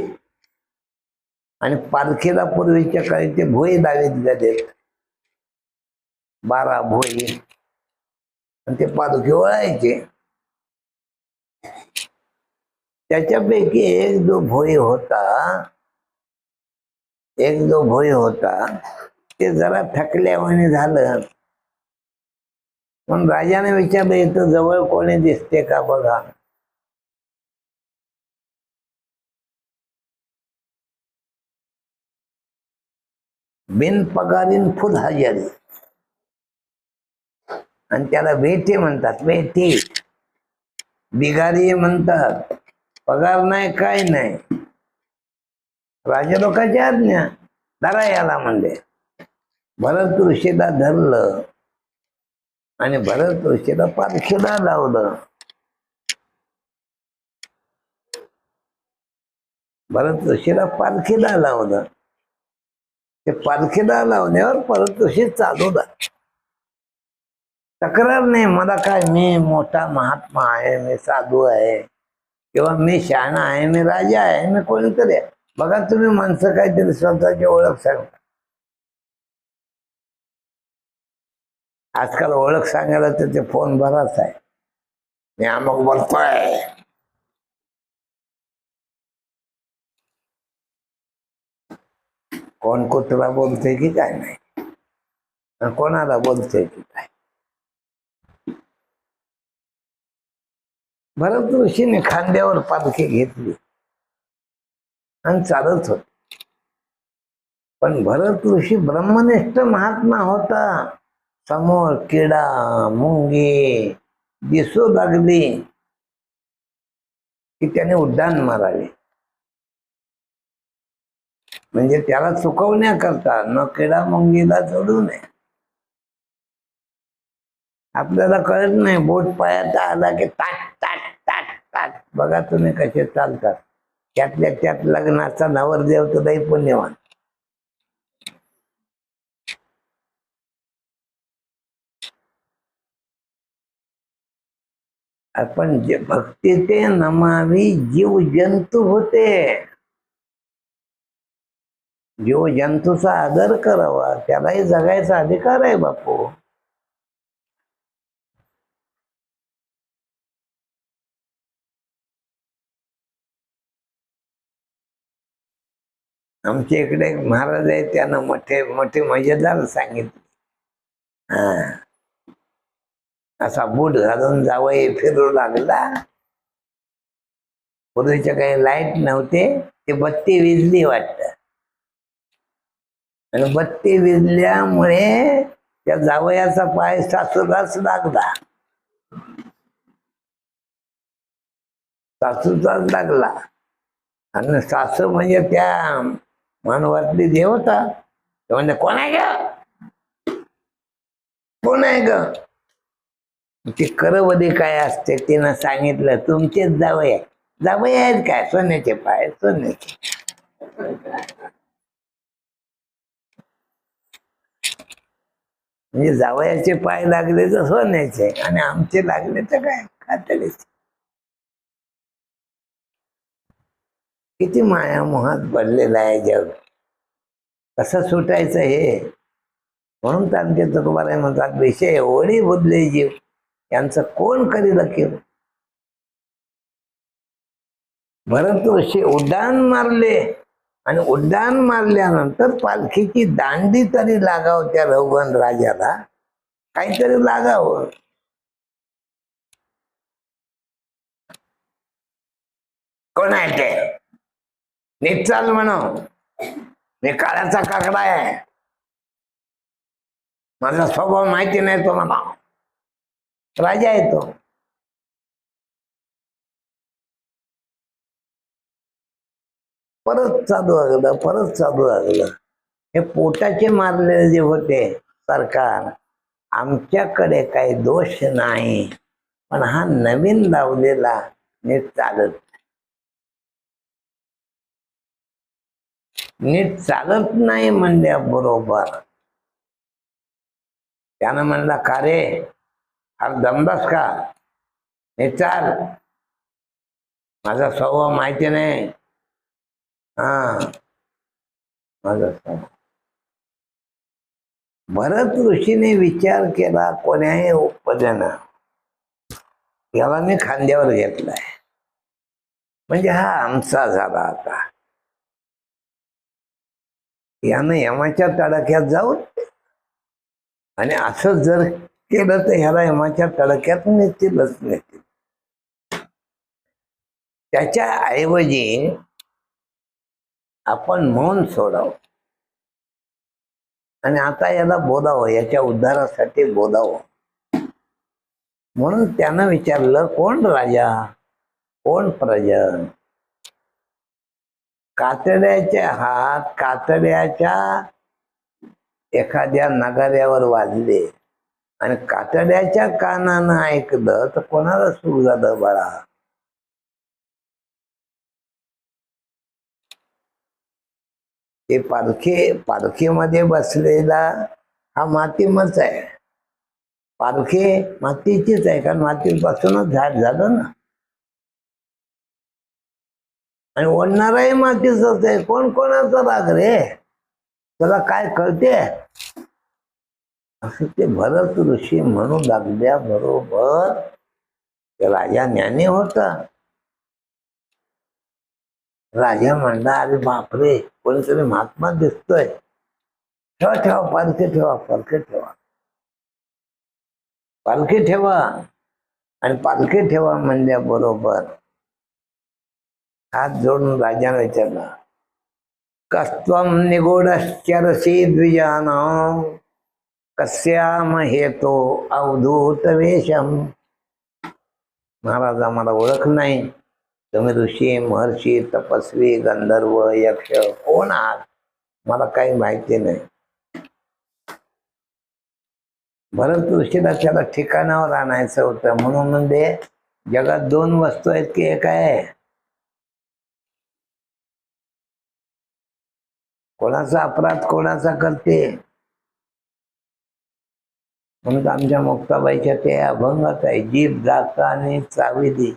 आणि पालखीला पूर्वीच्या काळी ते भोई दावीत देत 12 भोई, आणि ते पालखी वळायचे. त्याच्यापैकी एक जो भोई होता ते जरा थकल्यावाने झालं. पण राजाने विचारलं इथं जवळ कोणी दिसते का बघा. बिन पगारीन फुल हजेरी, आणि त्याला बेटी म्हणतात. बेटी बिगारी म्हणतात. पगार नाही काय नाही. राजा लोकांची आज्ञा धरा याला म्हणले. भरत ऋषीला धरलं आणि भरत ऋषीला पालखीला लावलं. भरत ऋषीला पालखीला लावलं. ते पालखीला लावल्यावर परत ऋषी चालवला. तक्रार नाही, मला काय, मी मोठा महात्मा आहे, मी साधू आहे, किंवा मी शहाणा आहे, मी राजा आहे, मी कोणीतरी आहे. बघा तुम्ही माणसं काहीतरी स्वतःची ओळख सांगता. आजकाल ओळख सांगायला त्याचे फोन बराच आहे. मी अमुक बोलतोय. कोण कुत्रा बोलतोय की काय नाही, आणि कोणाला बोलतोय की काय. भरत ऋषीने खांद्यावर पालखी घेतली आणि चालत होते. पण भरत ऋषी ब्रह्मनिष्ठ महात्मा होता. समोर किडा मुंगी दिसू लागली की त्याने उड्डाण मारावे. म्हणजे त्याला चुकवण्याकरता न किडा मुंगीला जोडू नये. आपल्याला कळत नाही, बोट पायात आला की ताट ताट ताट ताट. बघा तुम्ही कसे चालतात. त्यातल्या त्यात लग्नाचा नवरदेव तर लई पुण्यवान. आपण जे भक्ती ते नमावी जीव जंतू होते. जीव जंतूचा आदर करावा, त्यालाही जगायचा अधिकार आहे बापू. आमच्या इकडे एक महाराज आहे, त्यानं मोठे मोठे मजेदार सांगितले. हा, असा बूट घालून जावई फिरू लागला. पूर्वीच्या काही लाईट नव्हते, ते बत्ती विजली वाटत, आणि बत्ती विजल्यामुळे त्या जावयाचा पाय सासूलाच लागला. सासूचाच लागला. आणि सासू म्हणजे त्या मानवातली देवता. म्हणजे कोण आहे ग, कोण आहे ग. ती करवली काय असते, तिनं सांगितलं तुमचेच जावई आहे. जावई आहेत काय, सोन्याचे पाय, सोन्याचे. म्हणजे जावयाचे पाय लागले तर सोन्याचे, आणि आमचे लागले तर काय, कातडीचे. किती माया मोहात पडलेला आहे जग. कसं सुटायचं हे. म्हणून तर आमचे तुकोबाराय म्हणतात, विषय ओढी बुधले जीव, यांचं कोण करील केव. भरत ऋषी उड्डाण मारले, आणि उड्डाण मारल्यानंतर पालखीची दांडी तरी लागाव त्या रघुवन राजाला, काहीतरी लागावं. कोण आहे ते, नीट चाल म्हणो, मी काळाचा काकडा आहे, माझा स्वभाव माहिती नाही तुम्हाला. राजा आहे तो. परत चालू लागलं, परत चालू लागलं. हे पोटाचे मारलेले जे होते सरकार, आमच्याकडे काही दोष नाही, पण हा नवीन लावलेला नीट चालत, नीट चालत नाही म्हणल्याबरोबर त्यानं म्हणला, का रे हा दमदास का, नीट चाल, माझा स्वभाव माहिती नाही. हा, माझा स्वभाव. भरत ऋषीने विचार केला, कोण्याही उपजन याला मी खांद्यावर घेतलाय, म्हणजे हा आमचा झाला. आता यानं यमाच्या तडाख्यात जाऊन, आणि असं जर केलं तर ह्याला यमाच्या तडाख्यात नेतीलच नेतील. त्याच्या ऐवजी आपण मौन सोडावं, आणि आता याला बोलावं, याच्या उद्धारासाठी बोलावं. म्हणून त्यानं विचारलं, कोण राजा, कोण प्रजा. कातड्याचे हात कातड्याच्या एखाद्या नगाऱ्यावर वाजले, आणि कातड्याच्या कानानं ऐकलं तर कोणाला सुख झालं बाळा. ते पालखीमध्ये बसलेला हा मातीमच आहे. पालखी मातीचीच आहे, कारण मातीपासूनच झाड झालं ना. आणि ओढणाराही मातीच आहे. कोण कोणाचा राग रे, त्याला काय कळते? असं ते भरत ऋषी म्हणू लागल्या बरोबर राजा ज्ञानी होता. राजा म्हणला, अरे बापरे, कोणीतरी महात्मा दिसतोय. ठेवा ठेवा पालखी ठेवा, पालखी ठेवा, पालखी ठेवा. आणि पालखी ठेवा म्हणल्या बरोबर हात जोडून राजाने विचारला, कस्त्वं निगूढश्चरसि द्विजानां कस्याम हेतो अवधूत वेशम. महाराज, आम्हाला ओळख नाही, तुम्ही ऋषी, महर्षी, तपस्वी, गंधर्व, यक्ष कोण आहात, मला काही माहिती नाही. भरत ऋषीला त्याला ठिकाणावर आणायचं होतं, म्हणून म्हणजे जगात दोन वस्तू आहेत की एक आहे. कोणाचा अपराध कोणाचा करते. म्हणून आमच्या मुक्ताबाईच्या ते अभंगात आहे, जीभ दाताने चाविली,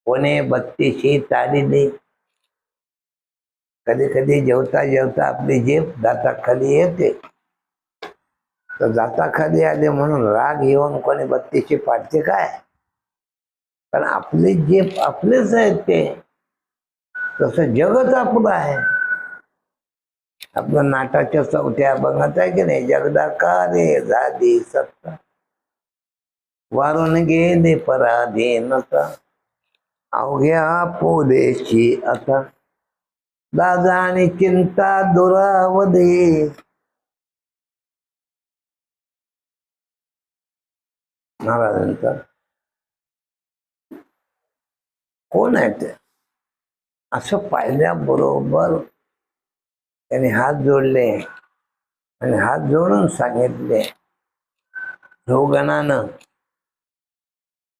कोणे बत्तीशी ताडिली. कधी कधी जेवता जेवता आपली जीभ दाताखाली येते, तर दाताखाली आले म्हणून राग येऊन कोणी बत्तीशी पाडते काय? कारण आपली जीभ आपलेच आहे ते. तसं जगच आपलं आहे. आपलं नाटाच्या चौथ्या अभंगात आहे की नाही, जगदा का रे झाली सत्ता, वारून गेले पराधीनता, अवघ्या पोदेशी आता, दादा आणि चिंता दुरावदे. महाराजांचा कोण आहे ते? असं पाहिल्याबरोबर त्याने हात जोडले आणि हात जोडून सांगितले जोगणानं,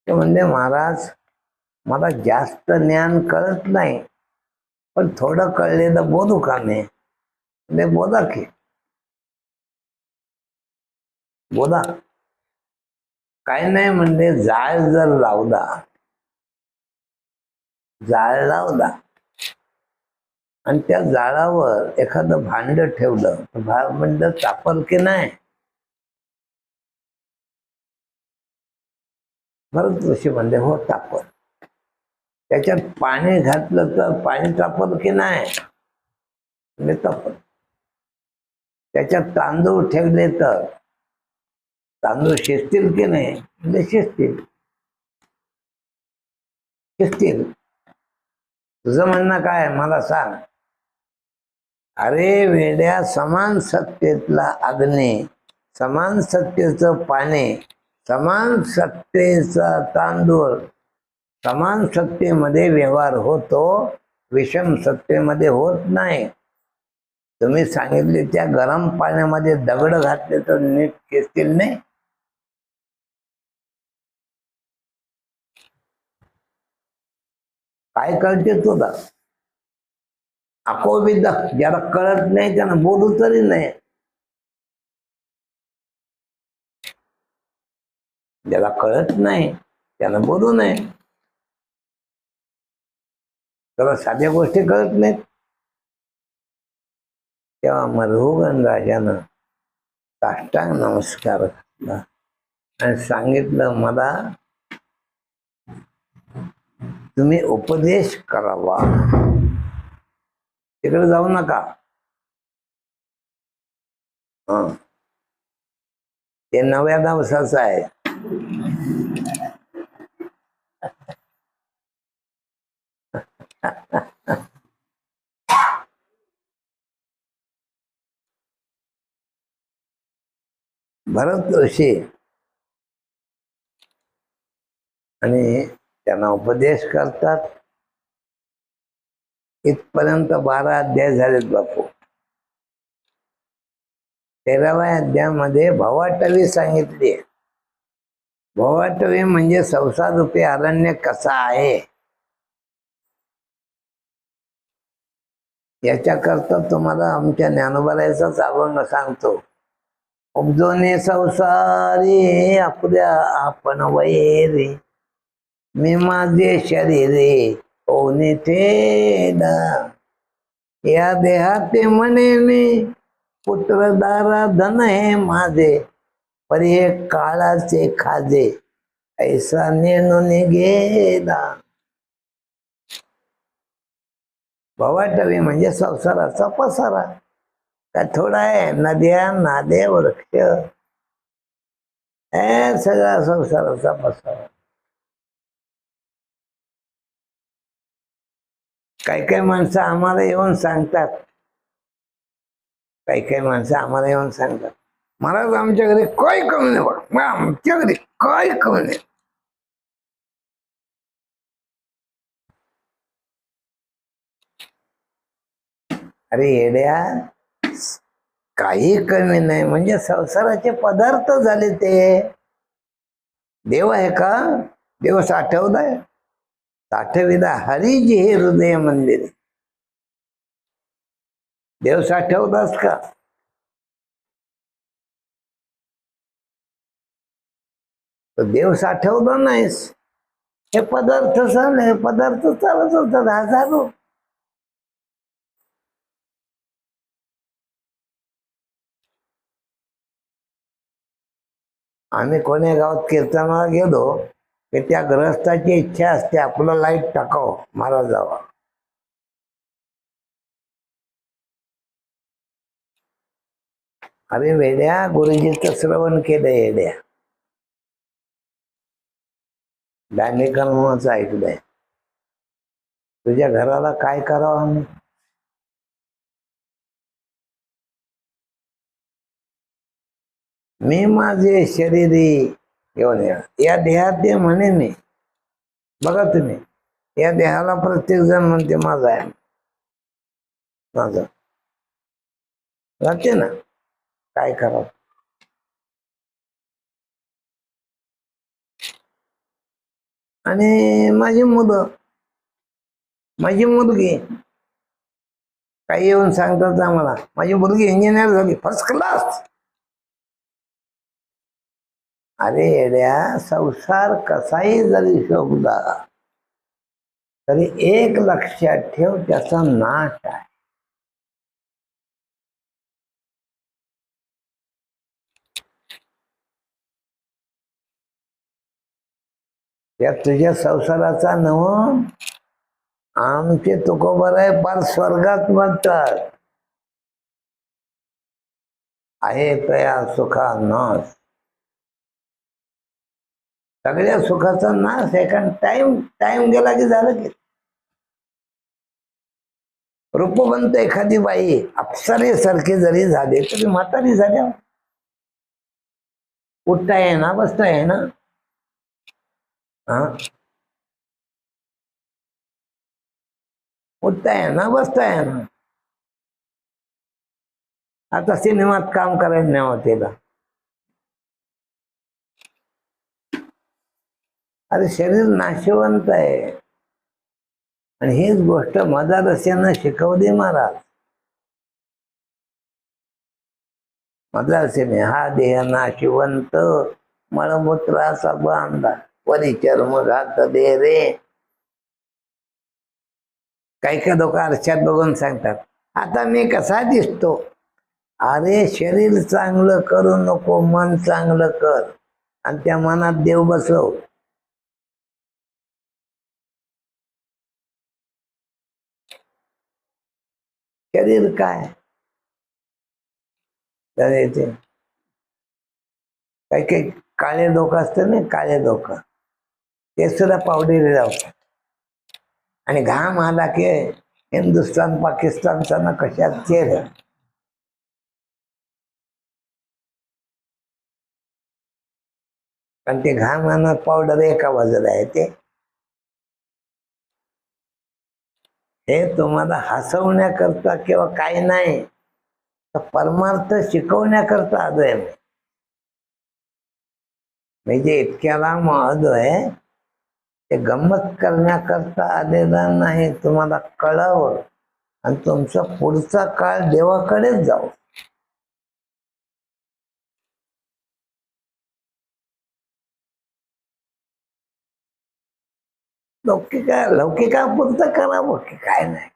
ते म्हणजे महाराज, मला जास्त ज्ञान कळत नाही, पण थोडं कळलेलं बोलू का मी? म्हणजे बोला की, बोला. काय नाही म्हणजे जाळ जर लावला, जाळ लावला आणि त्या जाळावर एखादं भांड ठेवलं, तर भांड तापल की नाही? भरत ऋषी म्हणले, हो तापल. त्याच्यात पाणी घातलं तर पाणी तापल की नाही? म्हणजे तापल. त्याच्यात तांदूळ ठेवले तर तांदूळ शिजतील की नाही? म्हणजे शिजतील. शिजतील. तुझं म्हणणं काय मला सांग. अरे वेड्या, समान सत्तेतला अग्नी, समान सत्तेचं पाणी, समान सत्तेचा तांदूळ, समान सत्तेमध्ये व्यवहार होतो, विषम सत्तेमध्ये होत नाही. तुम्ही सांगितले त्या गरम पाण्यामध्ये दगड घातले तर नीट शिजतील नाही? काय कळते तुला? अकोविद, ज्याला कळत नाही त्यानं बोलू तरी नाही. ज्याला कळत नाही त्यानं बोलू नये. त्याला साध्या गोष्टी कळत नाहीत. तेव्हा मधुगण राजानं साष्टांग नमस्कार केला आणि सांगितलं, मला तुम्ही उपदेश करावा, तिकडे जाऊ नका. ते नव्या दिवसाचं आहे. भरत ऋषी आणि त्यांना उपदेश करतात. इथपर्यंत 12 अध्याय झालेत बापू. 13व्या अध्यायामध्ये भवाटवी सांगितली. भवाटवी म्हणजे संसार रूपी अरण्य कसा आहे, याच्याकरता तुम्हाला आमच्या ज्ञानोबारायचाच अभंग सांगतो. उपजोने संसारी आपल्या आपण वैरे, मी माझे शरीरे होणे ठेला. या देहाते म्हणे मी पुत्र दारा धन हे माझे, परी हे काळाचे खाजे ऐसा नेणून गेला. भवाटवी म्हणजे संसाराचा पसारा. काय थोडा आहे? नद्या नादे वृक्ष हे सगळा संसाराचा पसारा. काही काही माणसं आम्हाला येऊन सांगतात, महाराज आमच्या घरी काय कमी नाही बघ, मग आमच्या घरी काय कमी नाही. अरे येड्या, काही कमी नाही म्हणजे संसाराचे पदार्थ झाले ते. देव आहे का? देव साठवलाय? साठविला हरिजी हे हृदय मंदिर. देव साठवलास का? तर देव साठवला नाहीस. हे पदार्थ झाले, पदार्थ चालत होतात हजारो. आम्ही कोण्या गावात कीर्तनाला गेलो की त्या ग्रहस्थाची इच्छा असते आपलं लाईट टाकावं, मारा जावा. अरे वेड्या, गुरुजीचं श्रवण केलं येड्या, दांडेकरांचं ऐकलंय. तुझ्या घराला काय करावं आम्ही? मी माझे शरीरी घेऊन या देहात म्हणे मी. बघा तुम्ही, या देहाला प्रत्येक जण म्हणते माझा आहे, माझं राहते ना. काय करावं? आणि माझी मुलगी काही येऊन सांगतात आम्हाला, माझी मुलगी इंजिनियर झाली, फर्स्ट क्लास. अरे येड्या, संसार कसाही जरी शोभला तरी एक लक्षात ठेव, त्याचा नाश आहे. त्या तुझ्या संसाराचा नव आमचे तुकोबर आहे पार स्वर्गात म्हणतात, आहे तया सुखा नाश. सगळ्या सुखाचा नाश आहे, कारण टाइम गेला की झालं की. रूपवंत एखादी बाई अप्सरेसारखी जरी झाली तरी म्हातारी झाल्या. उठता येईना, बसता येईना. उठता येईना, बसता येईना. आता सिनेमात काम करायला न्यावं तिला. अरे शरीर नाशवंत आहे. आणि हीच गोष्ट मदारस्यानं शिकवली महाराज. मदारस्याने हा देह नाशवंत, मळमूत्राचा बांधा वरी चर्म घात दे रे. काही लोक आरशात बघून सांगतात, आता मी कसा दिसतो. अरे शरीर चांगलं करू नको, मन चांगलं कर आणि त्या मनात देव बसव. शरीर काय ते काही काळे लोक असतात ना, काळे लोक ते सुद्धा पावडरी लावतात. आणि घाम आला की हिंदुस्थान पाकिस्तानचा ना कशात चेहरा. पण ते घाम आणत पावडर एका बाजूला आहे. ते हे तुम्हाला हसवण्याकरता किंवा काही नाही, तर परमार्थ शिकवण्याकरता आलोय. म्हणजे इतक्याला महत्व आहे, ते गंमत करण्याकरता आलेला नाही, तुम्हाला कळावं. आणि तुमचा पुढचा काळ देवाकडेच जाऊ. लौकिकापुरतं करावं की काय नाही.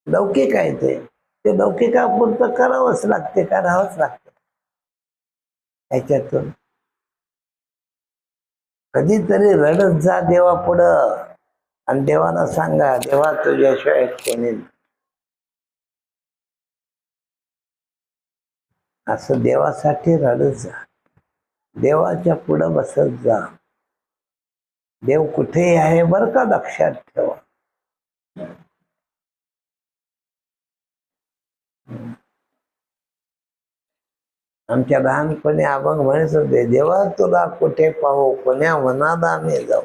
लौकिक आहे ते लौकिकापुरतं करावंच लागते, करावंच लागते. ह्याच्यातून कधीतरी रडत जा देवा पुढं आणि देवाला सांगा, देवा तुझ्याशिवाय कोणी नाही. असं देवासाठी रडत जा, देवाच्या पुढं बसत जा. देव कुठेही आहे बरं का, लक्षात ठेवा. आमच्या लहानपणी अभंग म्हणत होते, देवा तुला कुठे पाहू, कोण्या वनाला आम्ही जाऊ.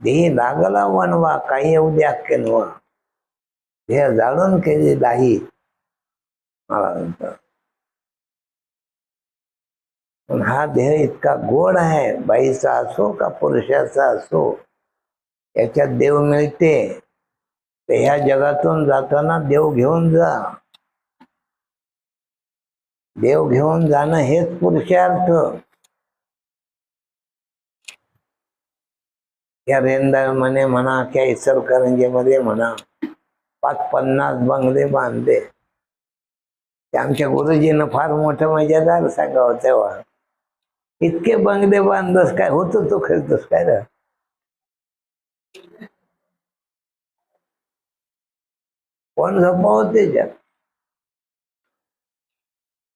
देही लागला वनवा, काही येऊ द्या केनवा. देह जाळून केली दाही. पण हा देह इतका गोड आहे, बाईचा असो का पुरुषाचा असो, याच्यात देव मिळते. तर ह्या जगातून जाताना देव घेऊन जा. देव घेऊन जाणं हेच पुरुषार्थ. या रेंदाळ म्हणे म्हणा, क्या इचलकरंजीमध्ये म्हणा, 50 बंगले बांधले. ते आमच्या गुरुजीनं फार मोठं मजेदार सांगावं तेव्हा. इतके बंगले बांधतोस काय, होतो तो खेळतोस काय रे. कोण झोपावं त्याच्यात.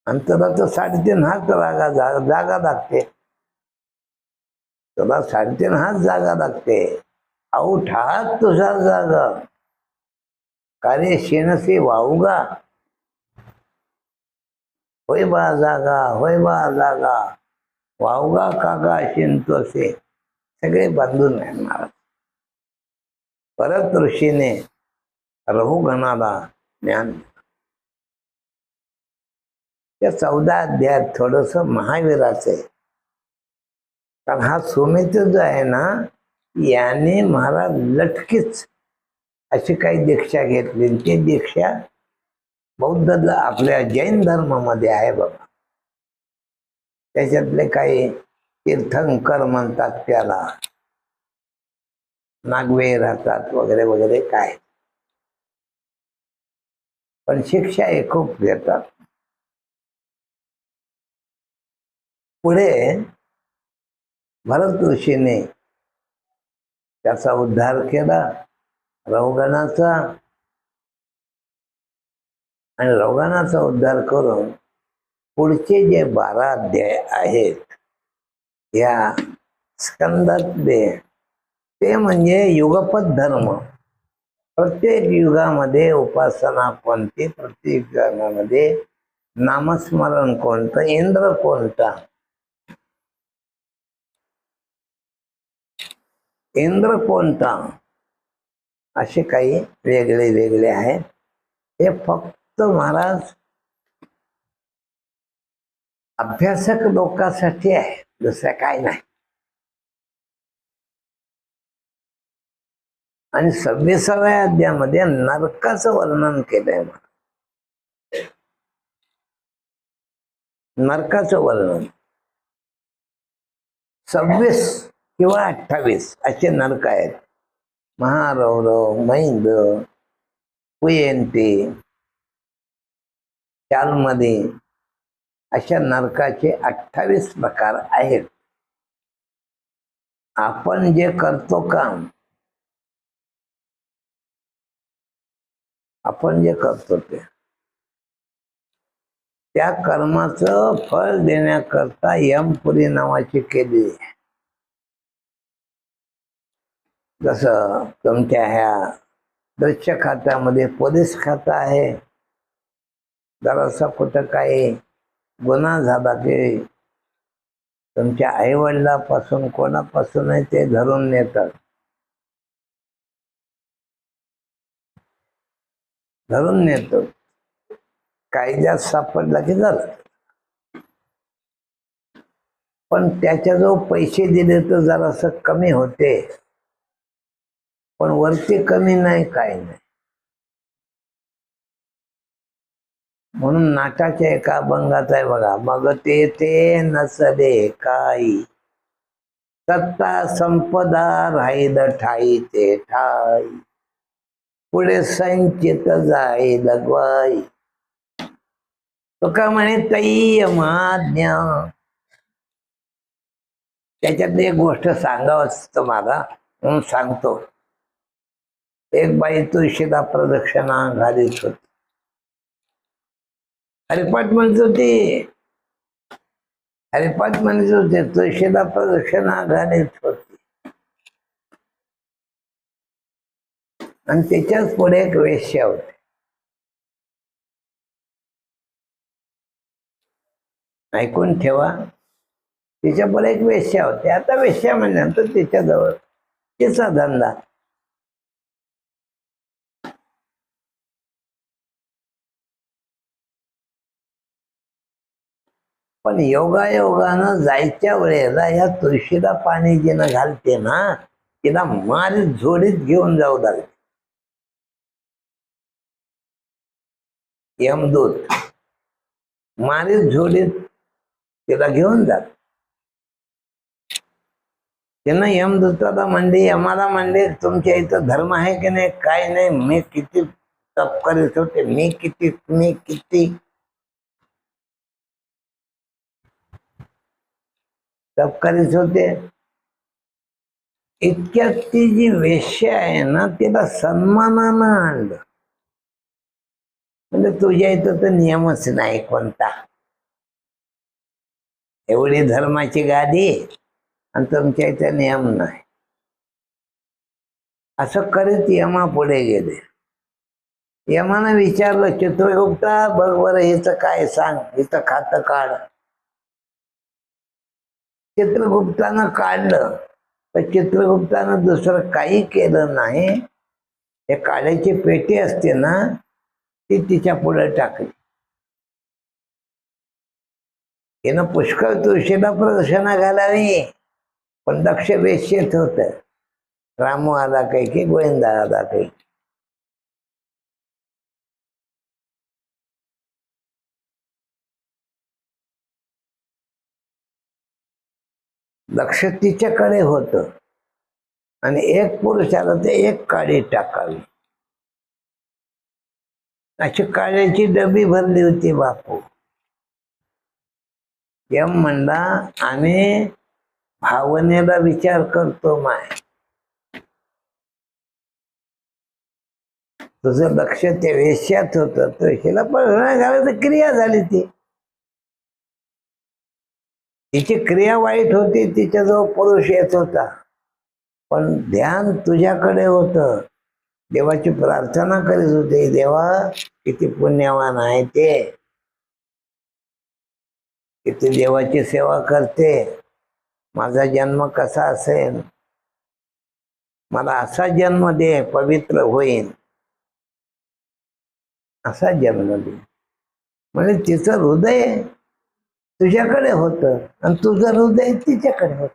आणि तुला तर 3.5 हात जागा लागते. तुला 3.5 हात जागा लागते. आऊट हात तुझा जागा, कार्य शेणसे वाहुगा. होय बा जागा, होय बा जागा, वाहुगा कागा शिंतोसे. सगळे बांधून आहे महाराज. परत ऋषीने रहुगणाला ज्ञान. त्या 14 अध्यायात थोडस महावीराचं आहे. कारण हा सुमित्र जो आहे ना, याने महाराज लटकीच अशी काही दीक्षा घेतली. ती दीक्षा बौद्ध आपल्या जैन धर्मामध्ये आहे बाबा. त्याच्यातले काही तीर्थंकर म्हणतात त्याला, नागवे राहतात वगैरे वगैरे काय. पण शिक्षा हे खूप घेतात. पुढे भरत ऋषीने त्याचा उद्धार केला रौगणाचा. आणि रौगणाचा उद्धार करून पुढचे जे 12 अध्याय आहेत या स्कंदातले, ते म्हणजे युगपत धर्म. प्रत्येक युगामध्ये उपासना कोणती, प्रत्येक युगामध्ये नामस्मरण कोणतं, इंद्र कोणता, इंद्र कोणता, असे काही वेगळे वेगळे आहेत. हे फक्त महाराज अभ्यासक लोकांसाठी आहे, दुसरं काय नाही. आणि 26व्या अध्यायामध्ये नरकाचं वर्णन केलंय. नरकाचं वर्णन 26 किंवा 28 असे नरक आहेत. महारौरव, मैंद, कुयंती, चालमध्ये अशा नरकाचे 28 प्रकार आहेत. आपण जे करतो काम, आपण जे करतो त्या कर्माचं फळ देण्याकरता यमपुरी नावाची केली. जसं तुमच्या ह्या दृश्य खात्यामध्ये पोलीस खातं आहे. जरासा कुठं काही गुन्हा झाला की तुमच्या आईवडिलापासून कोणापासूनही ते धरून नेतात, धरून नेतो. कायद्यात सापडला की झालं. पण त्याच्याजवळ पैसे दिले तर जरासं कमी होते, पण वरती कमी नाही, काय नाही. म्हणून नाटाच्या एका अभंगात आहे बघा, मग ते नसले काही, सत्ता संपदा राहील ठाई ते ठाई, पुढे संचित जाई लगवाई. तो का म्हणे तई माज्ञा. त्याच्यात एक गोष्ट सांगावं असतं मला, म्हणून सांगतो. एक बाई तुळशीला प्रदक्षिणा घालीत होती. हरिपाठ म्हणत होती, हरिपाठ म्हणत होते, तुळशीला प्रदक्षिणा घालीत होती. आणि त्याच्याच पुढे एक वेश्या होती. ऐकून ठेवा, तिच्या पुढे एक वेश्या होती. आता वेश्या म्हणल्यानंतर तिच्याजवळ तिचा धंदा. पण योगायोगानं जायच्या वेळेला या तुळशीला पाणी जिनं घालते ना, तिला मारीत झोडीत घेऊन जाऊ लागते यमदूत. मारीत झोडीत तिला घेऊन जात. तिनं यमदूताला म्हणले, यमाला म्हणले, तुमच्या इथं धर्म आहे की नाही, काय नाही. मी किती तप करीत होते, मी किती तप करीत होते. इतक्यात ती जी वेश्या आहे ना, तिला सन्मानानं आणलं. म्हणजे तुझ्या इथं तर नियमच नाही कोणता, एवढी धर्माची गादी आणि तुमच्या इथे नियम नाही. असं करीत यमा पुढे गेले. यमानं विचारलं, चित्रगुप्ता बघ बरं हिचं काय सांग, हिचं खातं काढ. चित्रगुप्तानं काढलं, तर चित्रगुप्तानं दुसरं काही केलं नाही. हे काड्याची पेटी असते ना, ती तिच्या पुढे टाकली. हिनं पुष्कळ तुळशीला प्रदक्षिणा घालावी, पण दक्ष वेश्येत होत. रामू आला काही की गोविंदा आला काही. लक्ष तिच्याकडे होत आणि एक पुरुषाला ते एक काडी टाकावी, अशी काड्याची डबी भरली होती बापू. यम म्हणला, आम्ही भावनेला विचार करतो माय, तुझं लक्ष ते वेश्यात होतं. तुळशीला पण घालायचं क्रिया झाली. तिची क्रिया वाईट होती, तिच्याजवळ पुरुष येत होता, पण ध्यान तुझ्याकडे होतं. देवाची प्रार्थना करीत होते, देवा किती पुण्यवान आहे ते, किती देवाची सेवा करते, माझा जन्म कसा असेल, मला असा जन्म दे, पवित्र होईन असा जन्म दे. म्हणजे तिचं हृदय तुझ्याकडे होतं आणि तुझं हृदय तिच्याकडे होत.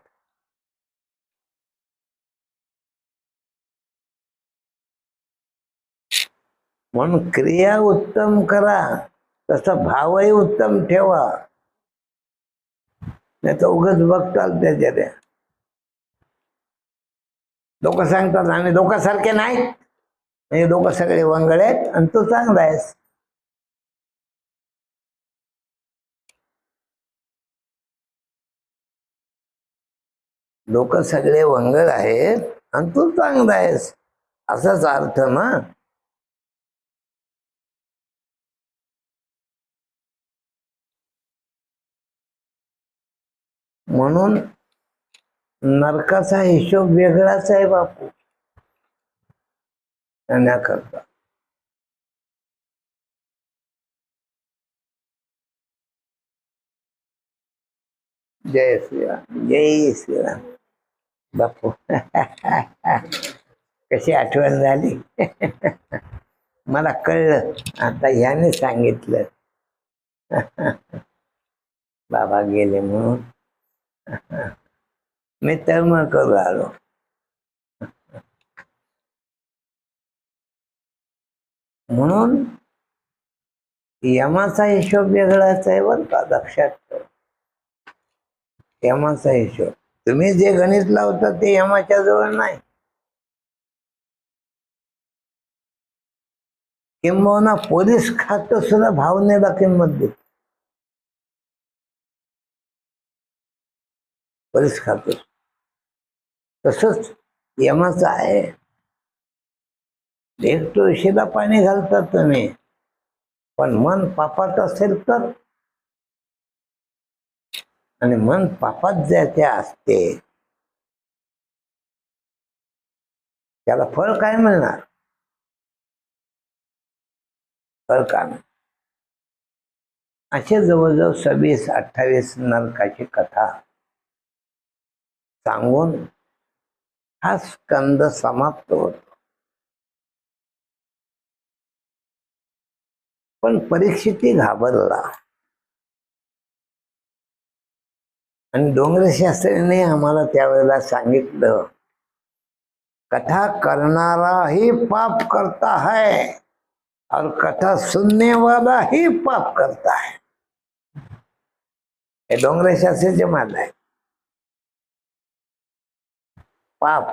म्हणून क्रिया उत्तम करा, तसा भावही उत्तम ठेवा. नाही तर उगाच बघताल त्याच्या. लोक सांगतात आम्ही लोकांसारखे नाहीत, म्हणजे लोक सगळे वंगळ आहेत आणि तू चांगला आहेस. लोक सगळे वंगळ आहेत आणि तू चांगला आहेस, असाच अर्थ ना. म्हणून नरकाचा हिशोब वेगळाच आहे बापू करता. जय श्रीराम, जय श्रीराम बापू. कशी आठवण झाली. मला कळलं आता ह्याने सांगितलं. बाबा गेले म्हणून. मी तळमळ करू आलो. म्हणून यमाचा हिशोब वेगळाच आहे बरं का, लक्षात ठेव. यमाचा हिशोब, तुम्ही जे गणित लावता ते यमाच्या जवळ नाही. किंबहुना पोलीस खातं सुद्धा भावनेला किंमत देत. पोलीस खातं तसंच यमाचं आहे. एक तुळशीला पाणी घालतात तुम्ही, पण मन पापात असेल तर, आणि मन पापात ज्याच्या असते त्याला फळ काय मिळणार? फळ काय? असे जवळजवळ 26-28 नरकाची कथा सांगून हा स्कंद समाप्त होतो. पण परीक्षिती घाबरला आणि डोंगरे शास्त्रीने आम्हाला त्यावेळेला सांगितलं, कथा करणारा ही पाप करता है और कथा सुनने वाला ही पाप करता है. हे डोंगरे शास्त्रीचे मान आहे. पाप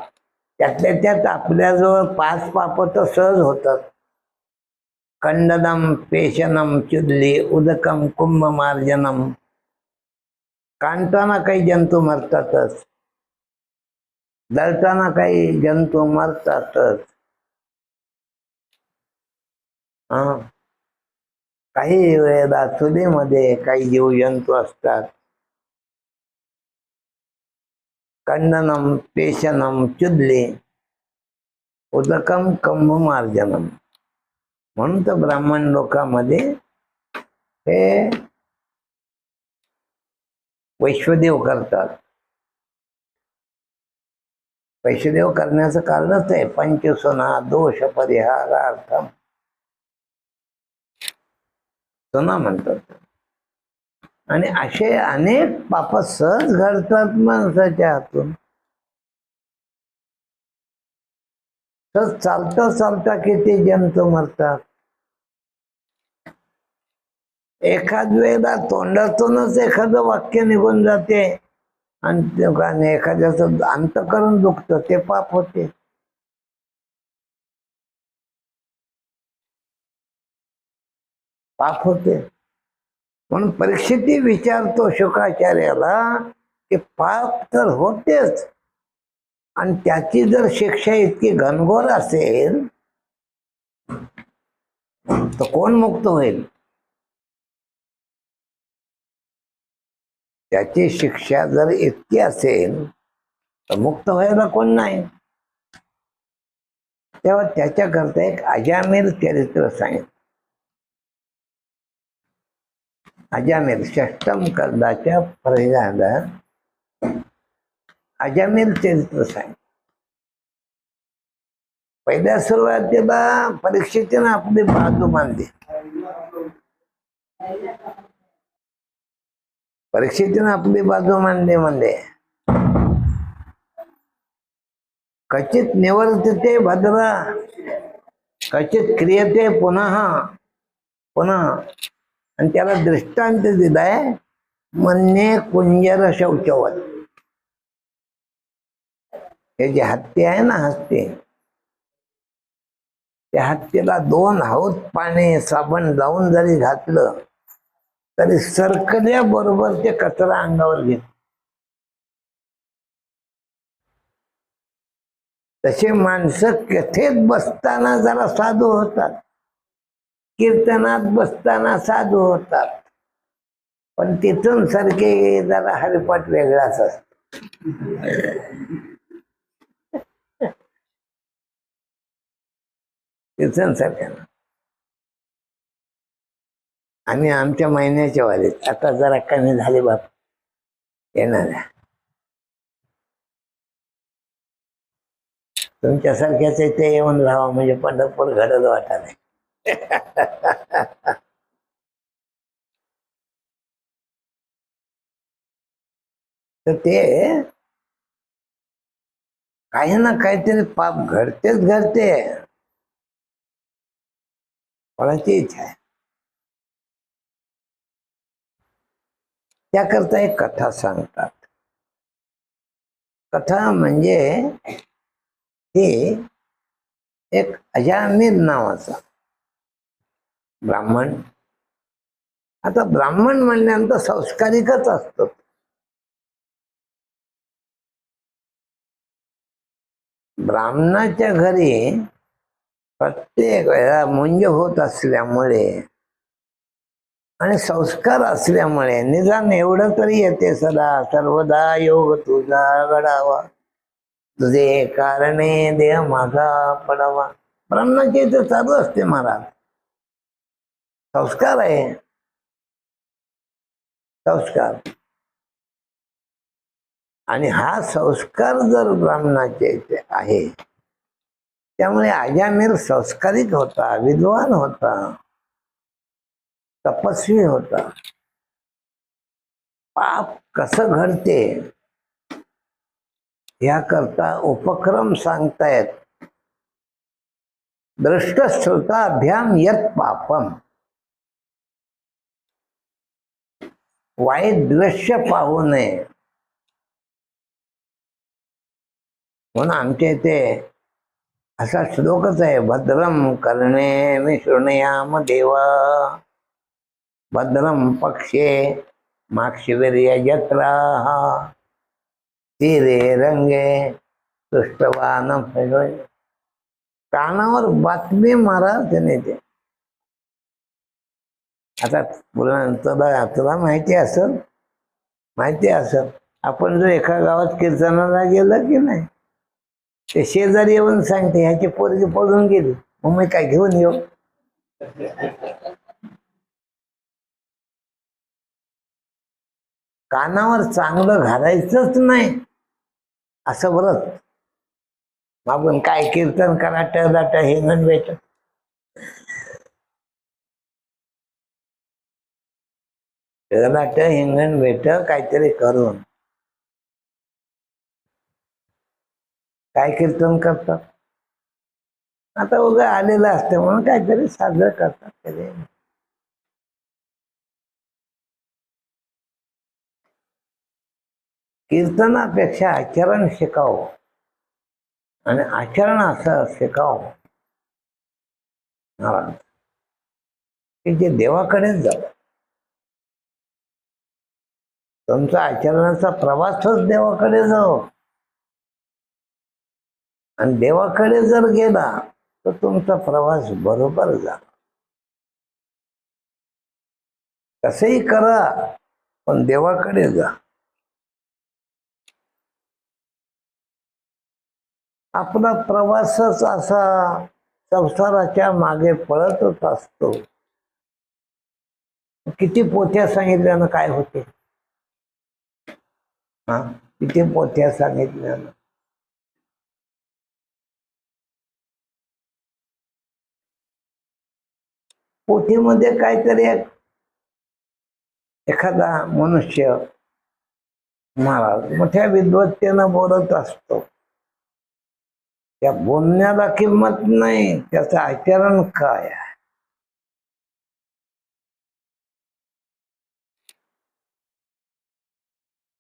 त्यातल्या त्यात आपल्याजवळ 5 पाप तर सहज होतात. खंडनम, पेशनम, चुदली, उदकम, कुंभ मार्जनम. कांडताना काही जंतू मरतातच, दळताना काही जंतू मरतातच. काही वेळेला चुलीमध्ये काही जीवजंतू असतात. खंडनम, पेशनम, चुदली, उदकम, कुंभ मार्जनम. म्हणून तर ब्राह्मण लोकांमध्ये हे वैश्वदेव करतात. वैश्वदेव करण्याचं कारणच आहे पंचसुना दोष परिहारार्थम. सुना म्हणतात. आणि असे अनेक पाप सहज घडतात माणसाच्या हातून. तर चालता चालता किती जंतू मरतात. एखाद वेळेला तोंडातूनच एखादं वाक्य निघून जाते आणि एखाद्याचं अंतःकरण दुखतं, ते पाप होते. पाप होते. म्हणून परीक्षिती विचारतो शुकाचार्याला की पाप तर होतेच, आणि त्याची जर शिक्षा इतकी घनघोर असेल तर कोण मुक्त होईल? त्याची शिक्षा जर इतकी असेल तर मुक्त व्हायला कोण नाही. तेव्हा त्याच्याकरता एक अजामिल चरित्र सांगितलं. अजामिल षष्टम कर्दाच्या प्रजाला अजामिल चरित्र सांगितलं. पहिल्या सुरुवातीला परीक्षेने आपली बाजू मांडली. परीक्षेने आपली बाजू मांडली म्हणजे कचित निवर्तते भद्रा, कचित क्रियते पुनः पुन्हा. आणि त्याला दृष्टांत दिलाय मन्ये कुंजर शौचवत. हे जे हत्ती आहे ना, हत्ती, त्या हत्तीला 2 हौद पाणी साबण लावून जरी घातलं तरी सरकल्या बरोबर ते कचरा अंगावर घेत. तसे माणसं कथेत बसताना जरा साधू होतात, कीर्तनात बसताना साधू होतात, पण तिथून सारखे जरा हरिपाठ वेगळाच असतो. तिथून सारख्या. आणि आमच्या महिन्याच्या वारीत आता जरा कमी झाले बाप येणार. तुमच्यासारख्याच इथे येऊन राहावं म्हणजे पंढरपूर घडत वाटा नाही. तर ते काही ना काहीतरी पाप घडतेच घडते. कोणाची इच्छा आहे. त्याकरता एक कथा सांगतात. कथा म्हणजे हे एक अजामिल नावाचा ब्राह्मण. आता ब्राह्मण म्हणल्यानंतर संस्कारिकच असतो. ब्राह्मणाच्या घरी प्रत्येक वेळा मुंज होत असल्यामुळे आणि संस्कार असल्यामुळे निदान एवढं तरी येते, सदा सर्वदा योग तुझा घडावा, तुझे कारणे देह माझा पडावा. ब्राह्मणाच्या इथे चालू असते महाराज. संस्कार आहे, संस्कार. आणि हा संस्कार जर ब्राह्मणाच्या इथे आहे, त्यामुळे अजामिल संस्कारिक होता, विद्वान होता, तपस्वी होता. पाप कसं घडते याकरता उपक्रम सांगतायत. दृष्ट श्रोताभ्याम यत पापम, वाईट दृश्य पाहू नये. म्हणून आमच्या इथे असा श्लोकच आहे, भद्रम कर्णे मी शृणयाम देवा, भद्रम पक्षे माक्षवीर्य जत्रा, तीरे रंगे दृष्टवान. कानावर बातमी महाराज त्याने ते. आता तुला माहिती असेल, आपण जर एका गावात कीर्तनाला गेलं की नाही, ते शेजारी येऊन सांगते ह्याची पोरगी पडून गेली, मग मी काय घेऊन येऊ. कानावर चांगलं घालायचंच नाही असं बरंच. मागून काय कीर्तन करा, टळदाट हिंगण भेट. टळदाट हिंगण भेट काहीतरी करून काय कीर्तन करतात. आता उगा आलेलं असतं म्हणून काहीतरी साजरं करतात. तरी कीर्तनापेक्षा आचरण शिकावं, आणि आचरण असं शिकावं महाराज की जे देवाकडेच जावं. तुमचा आचरणाचा प्रवासच देवाकडे जावं, आणि देवाकडे जर गेला तर तुमचा प्रवास बरोबर झाला. कसंही करा पण देवाकडे जा. आपला प्रवासच असा संसाराच्या मागे पळतच असतो. किती पोथ्या सांगितल्यानं काय होते? किती पोथ्या सांगितल्यानं. पोथीमध्ये काहीतरी एखादा मनुष्य महाराज मोठ्या विद्वत्तेनं बोलत असतो. त्या बोलण्याला किंमत नाही, त्याचं आचरण काय आहे.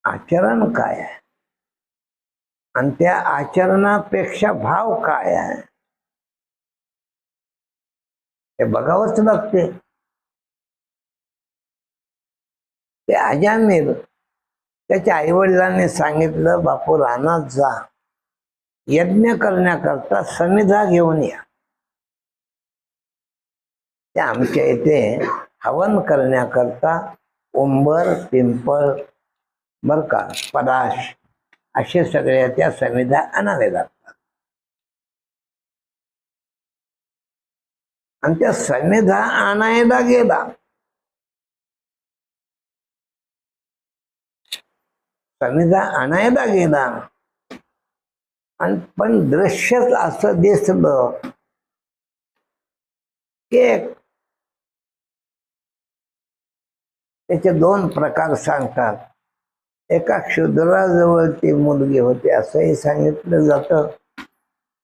आचरण काय आहे आणि त्या आचरणापेक्षा भाव काय आहे हे बघावंच लागते. ते अजामिल त्याच्या आईवडिलांनी सांगितलं, बापू रानात जा, यज्ञ करण्याकरता समिधा घेऊन या. ते आमच्या इथे हवन करण्याकरता उंबर, पिंपळ, बर का, पलाश असे सगळे त्या समिधा आणावे लागतात. आणि त्या समिधा आणायला गेला, समिधा आणायला गेला आणि पण दृश्यच असं दिसलं की त्याचे दोन प्रकार सांगतात. एका क्षुद्राजवळ ती मुलगी होती असंही सांगितलं जातं.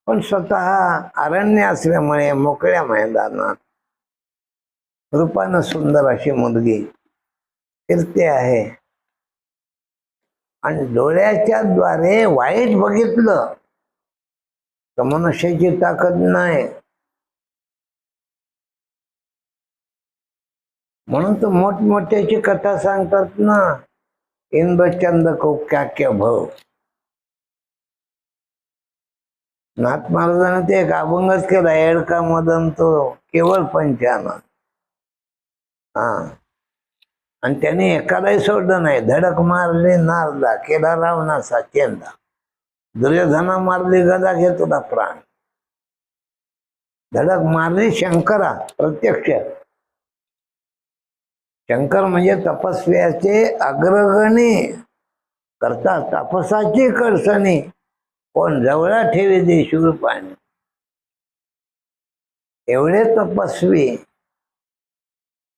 पण स्वतः अरण्य असल्यामुळे मोकळ्या मैदानात रूपानं सुंदर अशी मुलगी फिरते आहे. आणि डोळ्याच्या द्वारे वाईट बघितलं तर मनुष्याची ताकद नाही. म्हणून तर मोठमोठ्याची कथा सांगतात ना, इंद्रचंद को क्या क्या भव. नाथ महाराजांना ते एक अभंगच केला, एडका मदन तो केवळ पंचानन. हा, आणि त्याने एकालाही सोडलं नाही. धडक मारली नारदा, केला रावणाचा चेंदा. दुर्योधना मारली गदा, घेतला प्राण. धडक मारली शंकरा प्रत्यक्ष. शंकर म्हणजे तपस्व्याचे अग्रगणी, करता तपसाची करसणी. कोण जवळा ठेवी दे शूरपाणी. एवढे तपस्वी,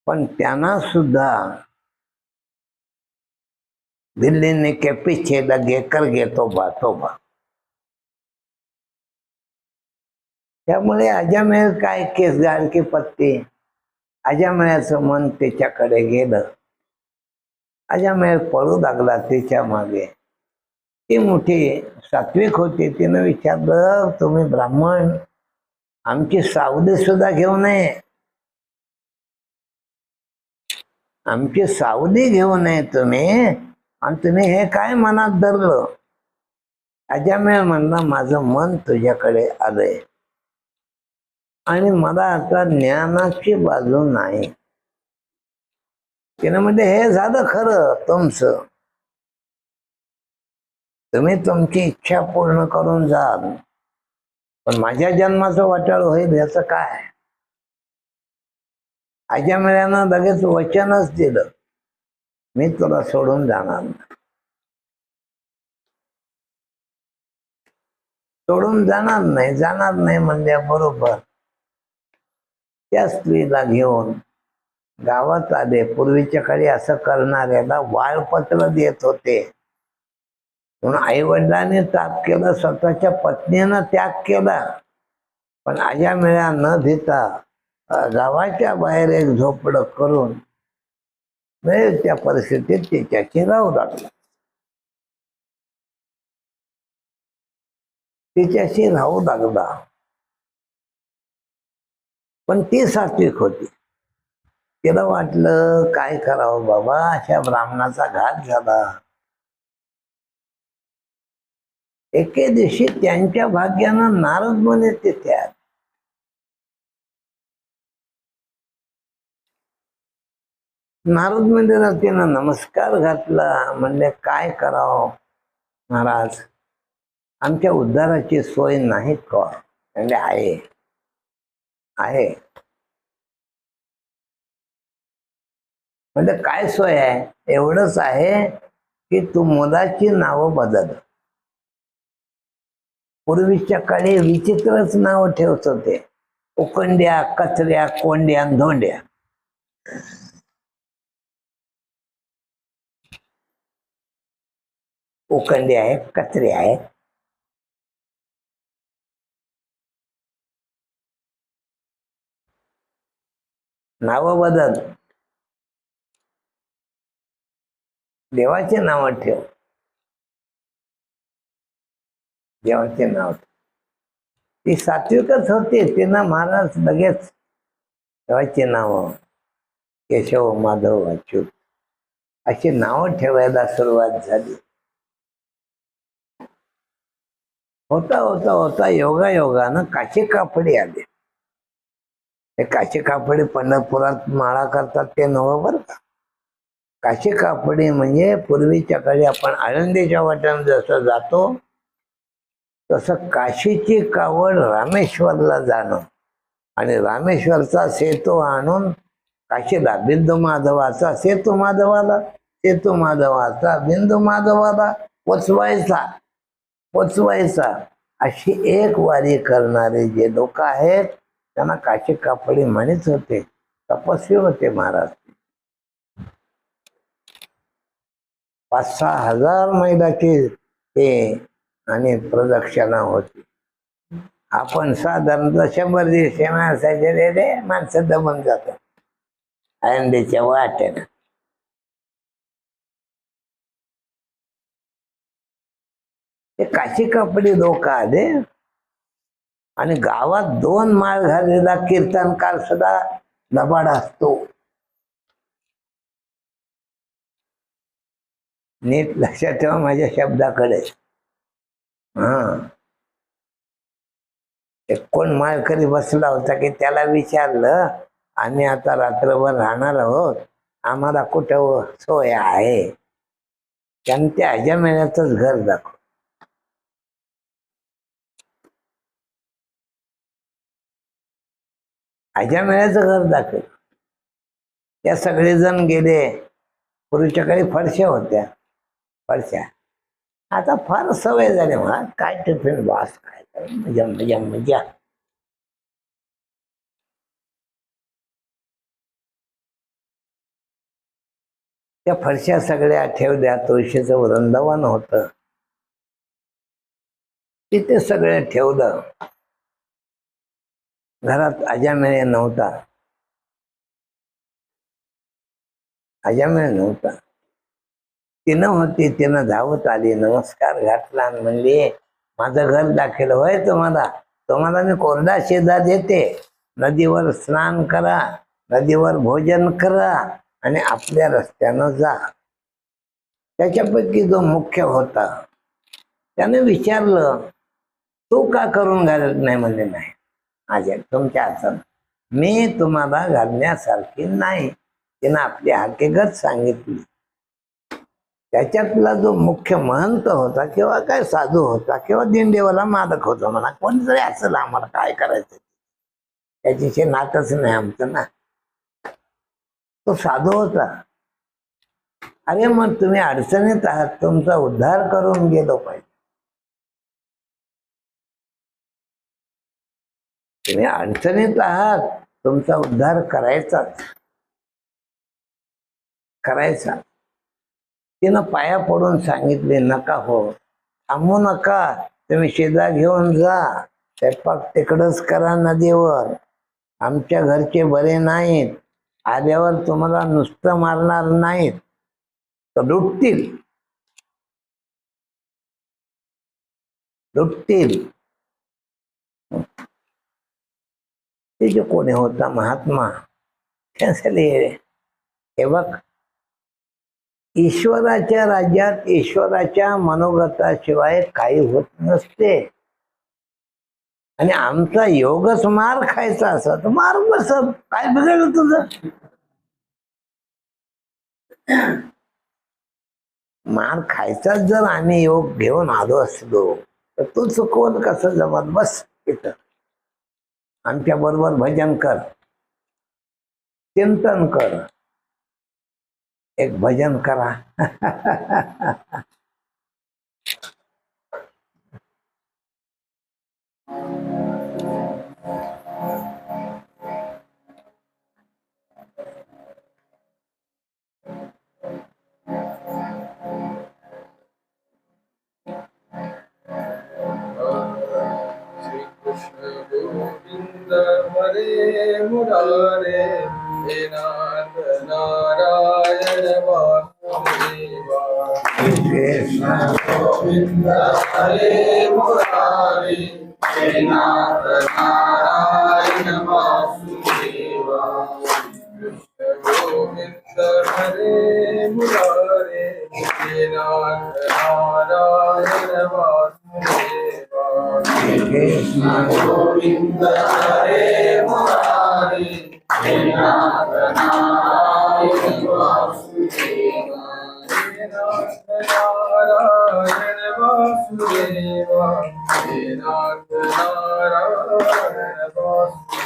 पण त्यांना सुद्धा दिल्लीने के पीछे लगे कर गे तोबा तोबा. त्यामुळे अजामेळ काय केस गाडकी पत्ती. अजामेळाचं मन त्याच्याकडे गेलं. अजामेळ पळू लागला तिच्या मागे. ती मोठी सात्विक होती. तिनं विचारलं, तुम्ही ब्राह्मण, आमची सावली सुद्धा घेऊ नये, आमची सावली घेऊ नये तुम्ही, आणि तुम्ही हे काय मनात धरलं. अजामेळ म्हणला, माझं मन तुझ्याकडे आलंय आणि मला आता ज्ञानाची बाजू नाही. तिनं म्हणजे हे झालं खरं तुमचं, तुम्ही तुमची इच्छा पूर्ण करून जाल, पण माझ्या जन्माचं वाटाळ होईल याचं काय. अजामेळानं लगेच वचनच दिलं, मी तुला सोडून जाणार नाही. सोडून जाणार नाही, जाणार नाही म्हणल्याबरोबर त्या स्त्रीला घेऊन गावात आले. पूर्वीच्या काळी असं करणाऱ्याला वाळपत्र देत होते. म्हणून आई वडिलांनी त्याग केला, स्वतःच्या पत्नीनं त्याग केला. पण अजामेळा न देता गावाच्या बाहेर एक झोपडं करून त्या परिस्थितीत तिच्याशी राहू लागला. तिच्याशी राहू लागला. पण ती सात्विक होती. तिला वाटलं काय करावं बाबा, अशा ब्राह्मणाचा घात झाला. एके दिवशी त्यांच्या भाग्यानं नारद मुनी तिथे आले. नारद मुनीला तिनं नमस्कार घातला. म्हणले, काय करावं महाराज, आमच्या उद्धाराची सोय नाही का. म्हणजे आहे आहे. म्हणजे काय सोय आहे. एवढंच आहे की तू मुलाची नावं बदल. पूर्वीच्या काळी विचित्रच नाव ठेवत होते, उकंड्या, कचऱ्या, कोंड्या, धोंड्या. उकंडे आहेत, कचरे आहेत. नाव बदल. देवाचे नाव ठेव, देवाचे नाव. ती सात्विकच होती. तिनं महाराज लगेच देवाचे नाव केशव, माधव, अच्युत अशी नावं ठेवायला सुरुवात झाली. होता होता होता योगायोगानं काशी कापडी आले. हे काशी कापडी पंढरपुरात माळा करतात ते नवं बरं का. काशी कापडी म्हणजे पूर्वीच्या काळी आपण आळंदीच्या वाट्यानं जसं जातो तसं काशीची कावड रामेश्वरला जाणं आणि रामेश्वरचा सेतू आणून काशीला, बिंदू माधवाचा सेतू माधवाला, सेतू माधवाचा बिंदू माधवाला पोचवायचा. अशी एक वारी करणारे जे लोक आहेत त्यांना काशी कापडी म्हणत होते. तपस्वी होते महाराज. 5-6 हजार मैलाची हे आणि प्रदक्षिणा होती. आपण साधारणतः 100 दीडशे माणसाचे रे माणसं दमून जातात आळंदीच्या वाटेनं. ते काशी कपडे लोक आले आणि गावात 2 माळ घालेला कीर्तनकार सुद्धा लबाड असतो. नीट लक्षात ठेवा माझ्या शब्दाकडे. कोण माळकरी बसला होता की त्याला विचारलं, आम्ही आता रात्रभर राहणार आहोत, आम्हाला कुठं सोय आहे? त्याने त्या अजमेळ्याचंच घर दाखव. अजमेळ्याचं घर दाखव. त्या सगळेजण गेले. पूर्वीच्या काळी फरशा होत्या, फरशा. आता फार सवय झाली. मला काय टिफिन बास, काय मजा मजा मजा. त्या फरशा सगळ्या ठेवल्या. तुळशीचं वृंदावन होतं, तिथे सगळे ठेवलं. घरात अजामेळ नव्हता, अजामेळ नव्हता. तिनं होती. तिनं धावत आली, नमस्कार घातला आणि म्हणली, माझं घर दाखल होय तुम्हाला? तुम्हाला मी कोरडा शेजार देते. नदीवर स्नान करा, नदीवर भोजन करा आणि आपल्या रस्त्यानं जा. त्याच्यापैकी जो मुख्य होता त्याने विचारलं, तू का करून घालत नाही? म्हणजे नाही, माझ्या तुमच्या हातात मी तुम्हाला घालण्यासारखी नाही. तिनं आपली हकीकत सांगितली. त्याच्यातला जो मुख्य महंत होता किंवा काय साधू होता किंवा दिंडीवाला मालक होता म्हणा, कोणीतरी असेल, आम्हाला काय करायचं त्याच्याशी नातच नाही आमचं ना. तो साधू होता. अरे मग तुम्ही अडचणीत आहात, तुमचा उद्धार करून गेलो पाहिजे. तुम्ही अडचणीत आहात, तुमचा उद्धार करायचाच, करायचा. तिनं पाया पडून सांगितले, नका हो, थांबू नका, तुम्ही शेजार घेऊन जा, स्वयंपाक तिकडच करा नदीवर. आमच्या घरचे बरे नाहीत, आल्यावर तुम्हाला नुसतं मारणार नाहीत तर लुटतील, लुटतील. ते जे कोणी होता महात्मा, हे बघ, ईश्वराच्या राज्यात ईश्वराच्या मनोगताशिवाय काही होत नसते. आणि आमचा योगच मार खायचा असा तर मार बस, काय बिघडलं तुझं? मार खायचाच जर आम्ही योग घेऊन आलो असलो तर तू चुकवत कसं जमत? बस इथं आमच्या बरोबर भजन कर, चिंतन कर. एक भजन करा. श्री कृष्ण गोविंद हरे मुरारे, हे नाथ नारायण वासुदेवा. कृष्ण गोविंद हरे मुरारे, हे नाथ नारायण वासुदेवा. कृष्ण गोविंद हरे मुरारे, हे नाथ नारायण वासुदेवा. कृष्ण गोविंद हरे मुरारे, हे नाथ नारायण वासुदेवा. हे नाथ नारायण वासुदेवा. हे नाथ नारायण वासुदेवा.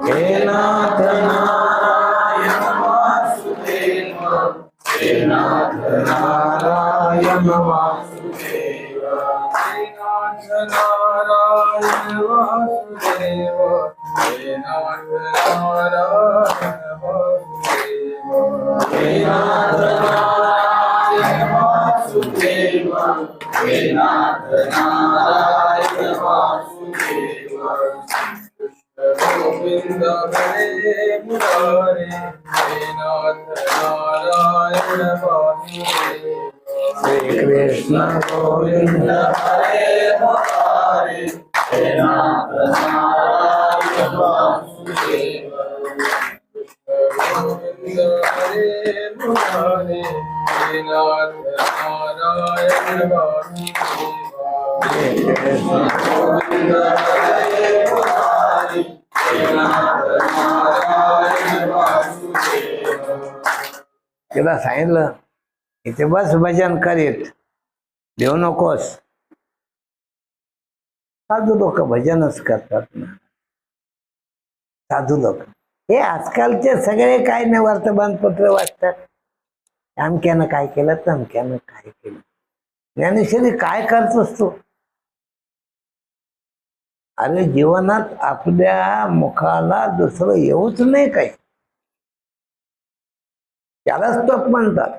हे नाथ नारायण वासुदेवा. हे नाथ नारायण वासुदेवा. हे नाथ नारायण वासुदेवा. हे नाथ नारायण वासुदेवा. हे नाथ नारायण नाथ नारायण वासुदेव श्री कृष्ण गोविंद हरे मुरारी हे नाथ नारायण वासुदेव गोविंद हरे मुरारी हे नाथ नारायण वासुदेव गोविंद हरे मुरारी हे नाथ नारायण वासुदेव. तिला सांगितलं इथे बस भजन करीत देऊ नकोस. साधू लोक भजनच करतात ना. साधू लोक हे आजकालचे सगळे काय नाही वर्तमानपत्र वाचतात. अमक्यानं काय केलं तमक्यानं काय केलं. ज्ञानेश्वरी काय करतोस तू? अरे जीवनात आपल्या मुखाला दुसरं येऊच नाही काही. त्यालाच तप म्हणतात.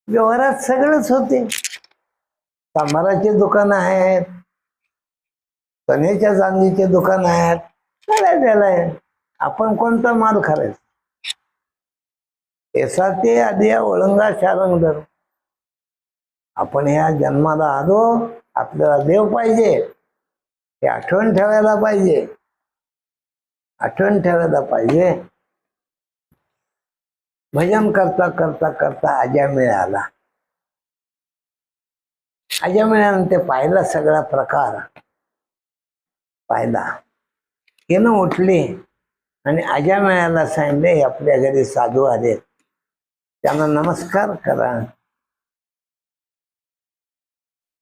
व्यवहारात सगळंच होते. सामाराचे दुकान आहेत, सोन्याच्या चांदीचे दुकान आहेत, सगळ्या त्याला आहे. आपण कोणता माल करायचा? ऐसा ते आदिया ओळंगा शारंगधर. आपण ह्या जन्माला आलो, आपल्याला देव पाहिजे हे आठवण ठेवायला पाहिजे. आठवण ठेवायला पाहिजे. भजन करता करता करता आजा मिळाला. आजा मिळाल्यानंतर पाहिला सगळा प्रकार पाहिला. येणं उठले आणि आजा मिळायला सांगितले आपल्या घरी साधू आले, त्यांना नमस्कार करा.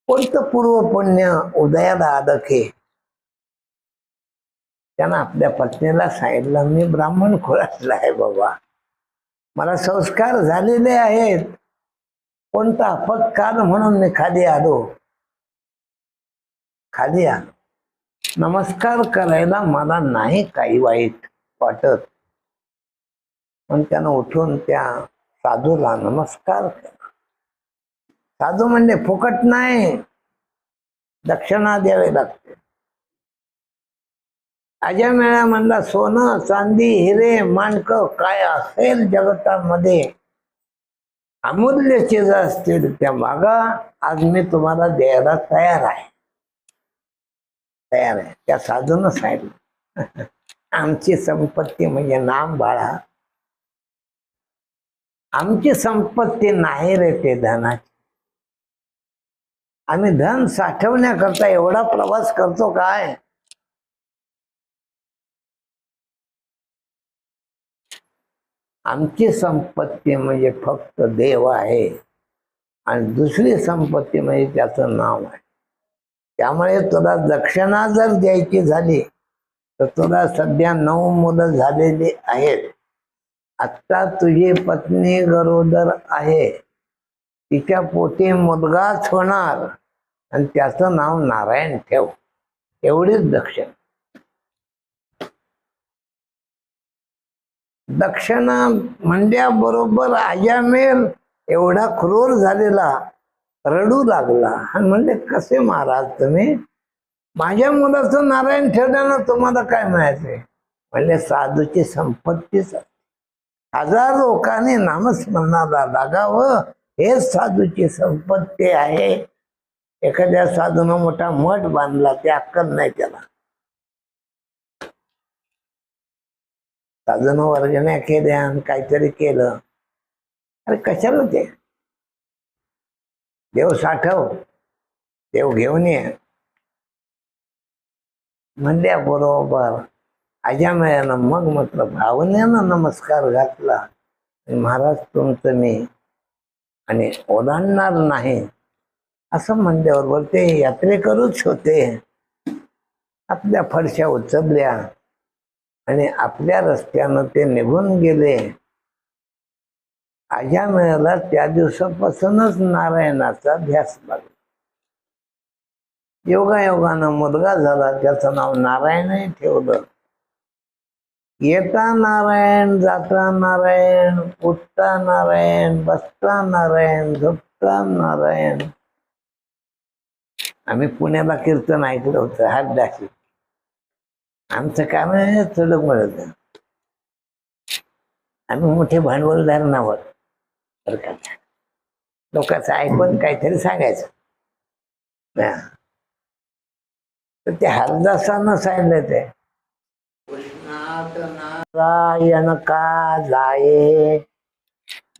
कोणतं पूर्व पुण्य उदयाला आलं की त्यांना आपल्या पत्नीला सांगितलं, मी ब्राह्मण कुळातला आहे बाबा, मला संस्कार झालेले आहेत. कोणता अपत्काल म्हणून मी खाली आलो. खाली आलो. नमस्कार करायला मला नाही काही वाईट वाटत. पण त्यानं उठून त्या साधूला नमस्कार केला. साधू म्हणले फुकट नाही, दक्षिणा द्यावी लागते. आजा मेळा म्हणला सोनं चांदी हिरे माणकं काय असेल जगतामध्ये अमूल्य चीज असतील त्या मागा, आज मी तुम्हाला द्यायला तयार आहे. तयार आहे. त्या साधूनं सांगितलं आमची संपत्ती म्हणजे नाम बाळा, आमची संपत्ती नाही रे ते धनाची. आम्ही धन साठवण्याकरता एवढा प्रवास करतो काय? आमची संपत्ती म्हणजे फक्त देव आहे आणि दुसरी संपत्ती म्हणजे त्याचं नाव आहे. त्यामुळे तुला दक्षिणा जर द्यायची झाली तर तुला सध्या 9 मुलं झालेली आहेत. आत्ता तुझी पत्नी गरोदर आहे, तिच्या पोटी मुलगाच होणार आणि त्याचं नाव नारायण ठेव. एवढीच दक्षिणा. दक्षिणा म्हणल्याबरोबर आजामेल एवढा क्रूर झालेला रडू लागला आणि म्हणले कसे महाराज तुम्ही? माझ्या मुलाचं नारायण ठेवल्यानं तुम्हाला काय मिळायचे? म्हणले साधूची संपत्तीच. 1000 लोकांनी नामस्मरणाला लागावं हेच साधूची संपत्ती आहे. एखाद्या साधूनं मोठा मठ बांधला ते अक्कल नाही त्याला. साधूनं वर्गण्या केल्या आणि काहीतरी केलं. अरे कशाला ते? देव साठव, देव घेऊन ये म्हणल्या बरोबर आजा मिळाला. मग म्हटलं भावनेनं नमस्कार घातला. महाराज तुमचं मी आणि ओलांडणार नाही असं म्हणल्याबरोबर ते यात्रेकरूच होते. आपल्या फरशा उचलल्या आणि आपल्या रस्त्यानं ते निघून गेले. आजा मिळाला त्या दिवसापासूनच नारायणाचा ध्यास लागला. योगायोगानं मुलगा झाला, त्याचं नाव नारायणही ठेवलं. येता नारायण, जाता नारायण, उठता नारायण, बसता नारायण, झोपता नारायण. आम्ही पुण्याला कीर्तन ऐकलं होतं हातदाशी. आमचं काम चढ मिळत आम्ही मोठे भांडवलदार नावं बरं का, लोकांचं ऐकून काहीतरी सांगायचं. हा. तर ते हरदासानं सांगितलं ते कृष्णात नारायण का जाये,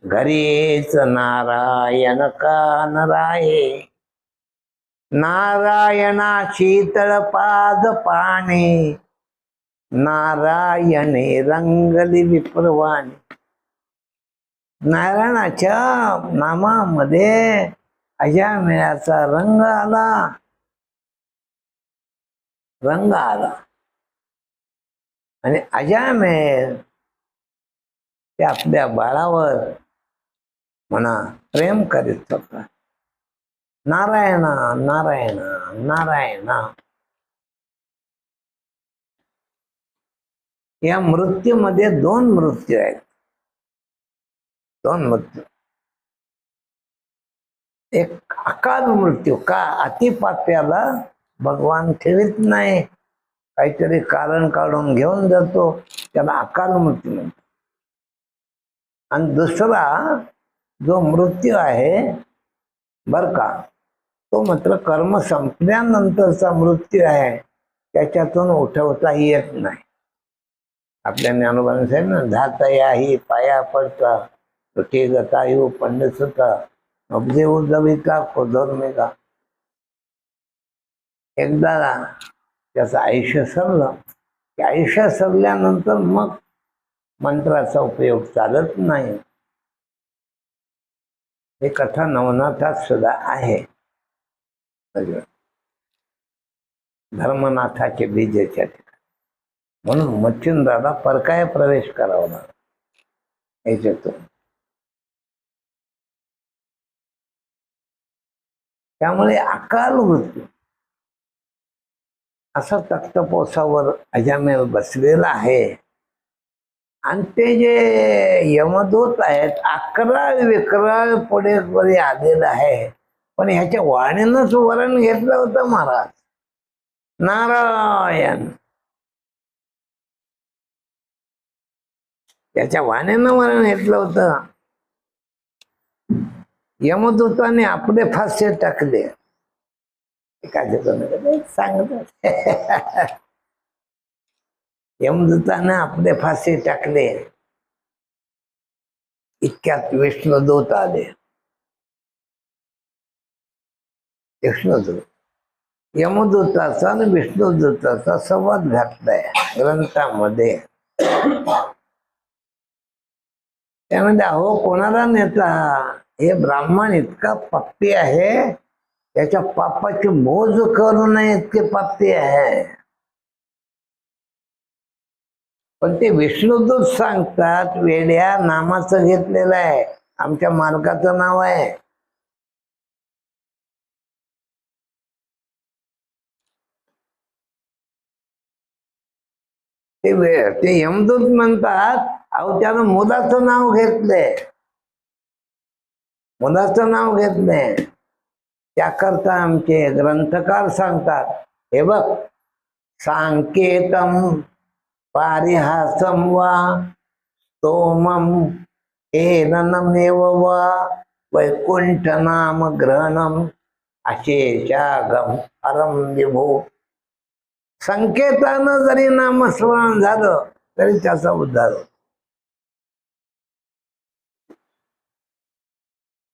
घरीच नारायण का न राये, नारायणा शीतळ पाद पाणी, नारायणे रंगली विप्रवाणी. नारायणाच्या नामामध्ये अजामेळाचा रंग आला, रंग आला. आणि अजामेळ ते आपल्या बाळावर म्हणा प्रेम करीत होता. नारायणा नारायणा नारायणा. या मृत्यूमध्ये दोन मृत्यू आहेत, दोन मृत्यू. एक अकाल मृत्यू, का अतिपाप्याला भगवान ठेवीत नाही, काहीतरी कारण काढून घेऊन जातो, त्याला अकाल मृत्यू म्हणतो. आणि दुसरा जो मृत्यू आहे बर का, तो मात्र कर्म संपल्यानंतरचा मृत्यू आहे, त्याच्यातून उठवता येत नाही. आपल्या ज्ञानोबाने साहेब ना, धाता याही पाया पडता, तुटे गतायु पंडित होता, अब्जे उजविता खोधर्मेगा. एकदा त्याचं आयुष्य सरलं की आयुष्य सरल्यानंतर मग मंत्राचा उपयोग चालत नाही. ही कथा नवनाथात सुद्धा आहे. धर्मनाथाचे बीजेच्या ठिकाणी. म्हणून मच्छिंद्राला परकाय प्रवेश करावा लागला याच्यातून. त्यामुळे अकाल मृत्यू असा तख्तपोसावर अजामेळ बसलेला आहे. आणि ते जे यमदूत आहेत 11 विकराळ पुढे मध्ये आलेलं आहे, पण ह्याच्या वाणीनंच वरण घेतलं होतं महाराज. नारायण त्याच्या वाणीनं वरण घेतलं होतं. यमदूताने आपले फासे टाकले. सांगत यमदूताने आपले फासे टाकले. इतक्यात विष्णुदूत आले. विष्णुदूत यमदूताचा आणि विष्णुदूताचा संवाद घातलाय ग्रंथामध्ये. त्यामध्ये अहो कोणाला नेता, हे ब्राह्मण इतका पापी आहे, त्याच्या पापाची मोज करू नये इतके पापी आहे. पण ते विष्णुदूत सांगतात, वेड्या नामाचं घेतलेलं आहे, आमच्या मालकाचं नाव आहे. ते यमदूत म्हणतात, अहो त्यानं मुलाचं नाव घेतलंय, मुलाचं नाव घेतलंय. त्याकरता आमचे ग्रंथकार सांगतात, हे बघ, सांकेतम पारिहासम वा स्तोमम एननमेव वा वैकुंठ नाम ग्रहणम अशेषागम परम विभो. संकेतानं जरी नामस्मरण झालं तरी त्याचा उद्धार होतो.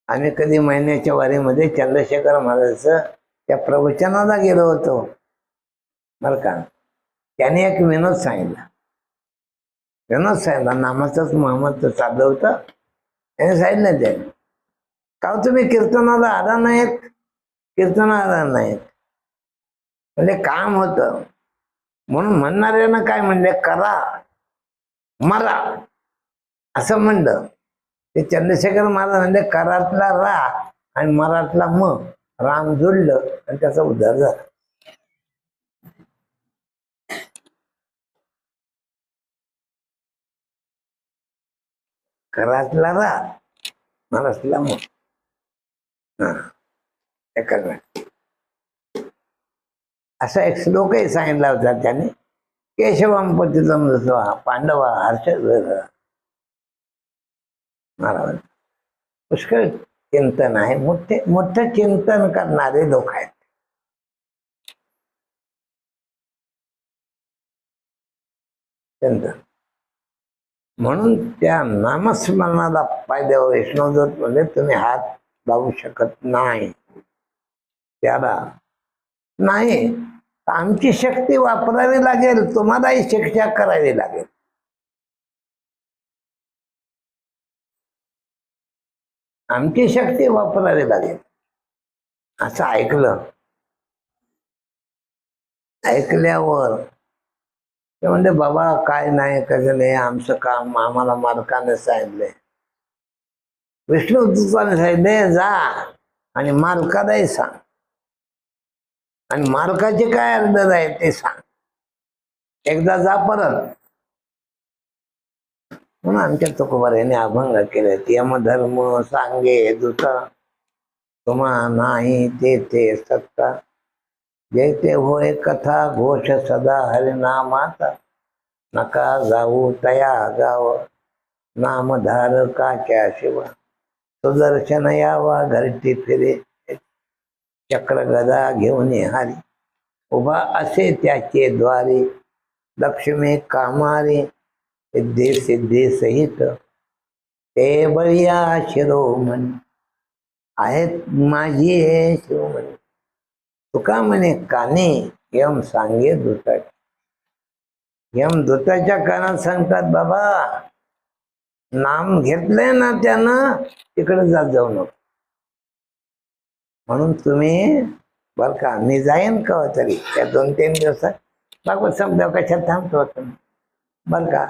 आम्ही कधी महिन्याच्या वारीमध्ये चंद्रशेखर महाराजांचं त्या प्रवचनाला गेलो होतो बरं का. त्याने एक विनोद सांगितला. नामाचंच महत्व चाललं होतं. त्याने सांगितलं त्याने, का तुम्ही कीर्तनाला आला नाहीत, कीर्तनाला आला नाहीत. म्हणजे काम होतं म्हणून म्हणणाऱ्यानं काय म्हणले, करा मरा असं म्हणलं. ते चंद्रशेखर महाराज म्हणजे करातला रा आणि मराठला म, राम जुळलं आणि त्याचा उद्धार झाला. करातला रा, मराठला म. असा एक श्लोकही सांगितला होता त्याने. केशवम पतितम पांडवा हर्ष महाराज पुष्कळ चिंतन आहे, मोठे मोठे चिंतन करणारे लोक आहेत. चिंतन म्हणून त्या नामस्मरणाला पाहिजे वैष्णवदूत म्हणजे तुम्ही हात लावू शकत नाही त्याला. नाही, आमची शक्ती वापरावी लागेल, तुम्हालाही शिक्षा करावी लागेल. आमची शक्ती वापरावी लागेल. असं ऐकल्यावर ते म्हणजे बाबा काय नाही कसं नाही, आमचं काम आम्हाला मालकाने सांगितलंय, विष्णू दूताने सांगितले जा आणि मालकालाही सांग, आणि मालकाचे काय अर्डर आहे ते सांग, एकदा जा परत. म्हणून आमच्या तुकोबाराने अभंग केले, यमधर्म सांगे दूता तुम्हा नाही तेथे सत्ता, जैते होय कथा घोष सदा हरिनामाचा, नका जाऊ तया गाव नामधारकाच्या शिवा, सुदर्शन यावा घरटी फिरे चक्र गदा घेऊन हारी, उभा असे त्याचे द्वारी लक्ष्मी कामारी, सिद्धी सिद्धी सहित ते बळिया शिरोमणी, आहेत माझी हे शिरोमणी. तुका म्हणे काने यम सांगे दूता, यम दूताच्या कानात सांगतात बाबा नाम घेतलंय ना त्यानं तिकडे जाऊ नको. म्हणून तुम्ही बर का, मी जाईन का तरी त्या 2-3 दिवसात भागवत संपल्यावर कशात थांबतो तुम्ही, बर का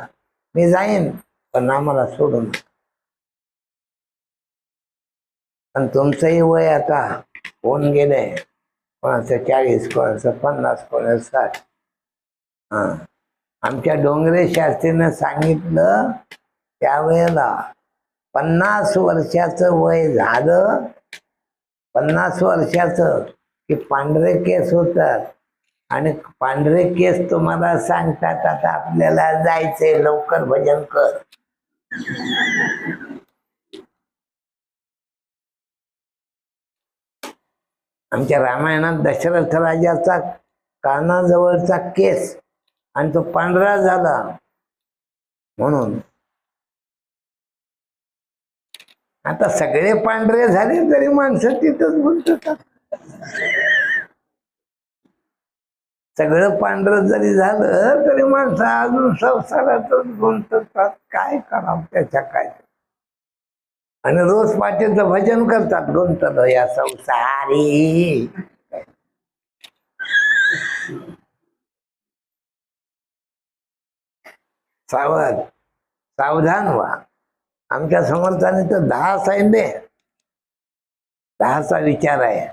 मी जाईन पण नामाला सोडून. पण तुमचंही वय आता होऊन गेलंय, कोणाचं 40, कोणाचं 50, कोणाचं 60. हा, आमच्या डोंगरे शास्त्रीनं सांगितलं त्यावेळेला 50 वर्षाचं वय झालं, 50 वर्षाचं की पांढरे केस होतात, आणि पांढरे केस तुम्हाला सांगतात आता आपल्याला जायचंय, लवकर भजन कर. आमच्या रामायणात दशरथ राजाचा कानाजवळचा केस आणि तो पांढरा झाला. म्हणून आता सगळे पांढरे झाले तरी माणसं तिथंच गुंततात. सगळं पांढरं जरी झालं तरी माणसं अजून संसारातच गुंततात. काय करावं त्याच्या काय. आणि रोज पाठीचं भजन करतात, गुंतलो या संसारी. सावधान व्हा. आमच्या समर्थाने तर 10 सांगितले, 10चा विचार आहे.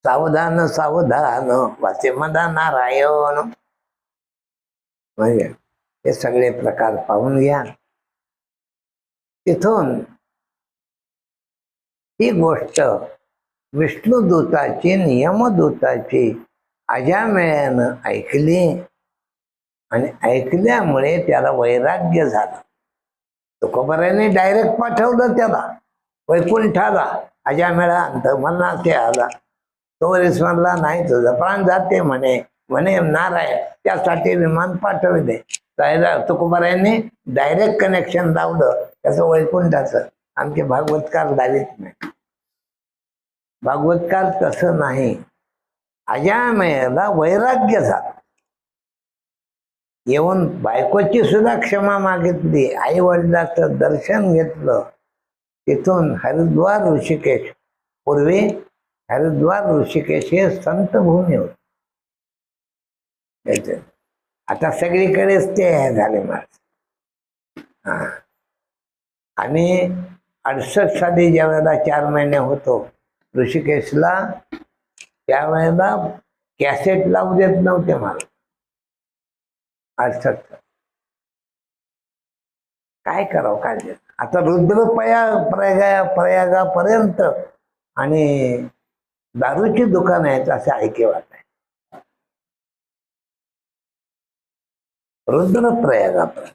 सावधान सावधान वाचे मदा नारायण. म्हणजे हे सगळे प्रकार पाहून घ्या. तिथून ही गोष्ट विष्णुदूताची यमदूताची अजामेळ्यानं ऐकली, आणि ऐकल्यामुळे त्याला वैराग्य झालं. तुकोबाराने डायरेक्ट पाठवलं त्याला वैकुंठाला. अजामेळा अंत मरणाचे आला, तो म्हणला नाही तुझं प्राण जाते म्हणे, म्हणे नारायण त्यासाठी विमान पाठवले. तुकोबारायांनी डायरेक्ट कनेक्शन लावलं त्याचं वैकुंठाचं. आमचे भागवतकार लावित नाही. भागवतकार तसं नाही. अजामेळ्याला वैराग्य झालं, येऊन बायकोची सुद्धा क्षमा मागितली, आई वडिलाचं दर्शन घेतलं. तिथून हरिद्वार ऋषिकेश, पूर्वी हरिद्वार ऋषिकेश हे संत भूमी होते. आता सगळीकडेच ते झाले माणसं. हा, आणि 68 साली ज्या वेळेला 4 महिने होतो ऋषिकेशला, त्यावेळेला कॅसेट लावू देत नव्हते मला. 68 काय करावं काय. आता प्रयागापर्यंत आणि दारूची दुकान आहेत असे ऐकेवाट आहे. रुद्रप्रयागापर्यंत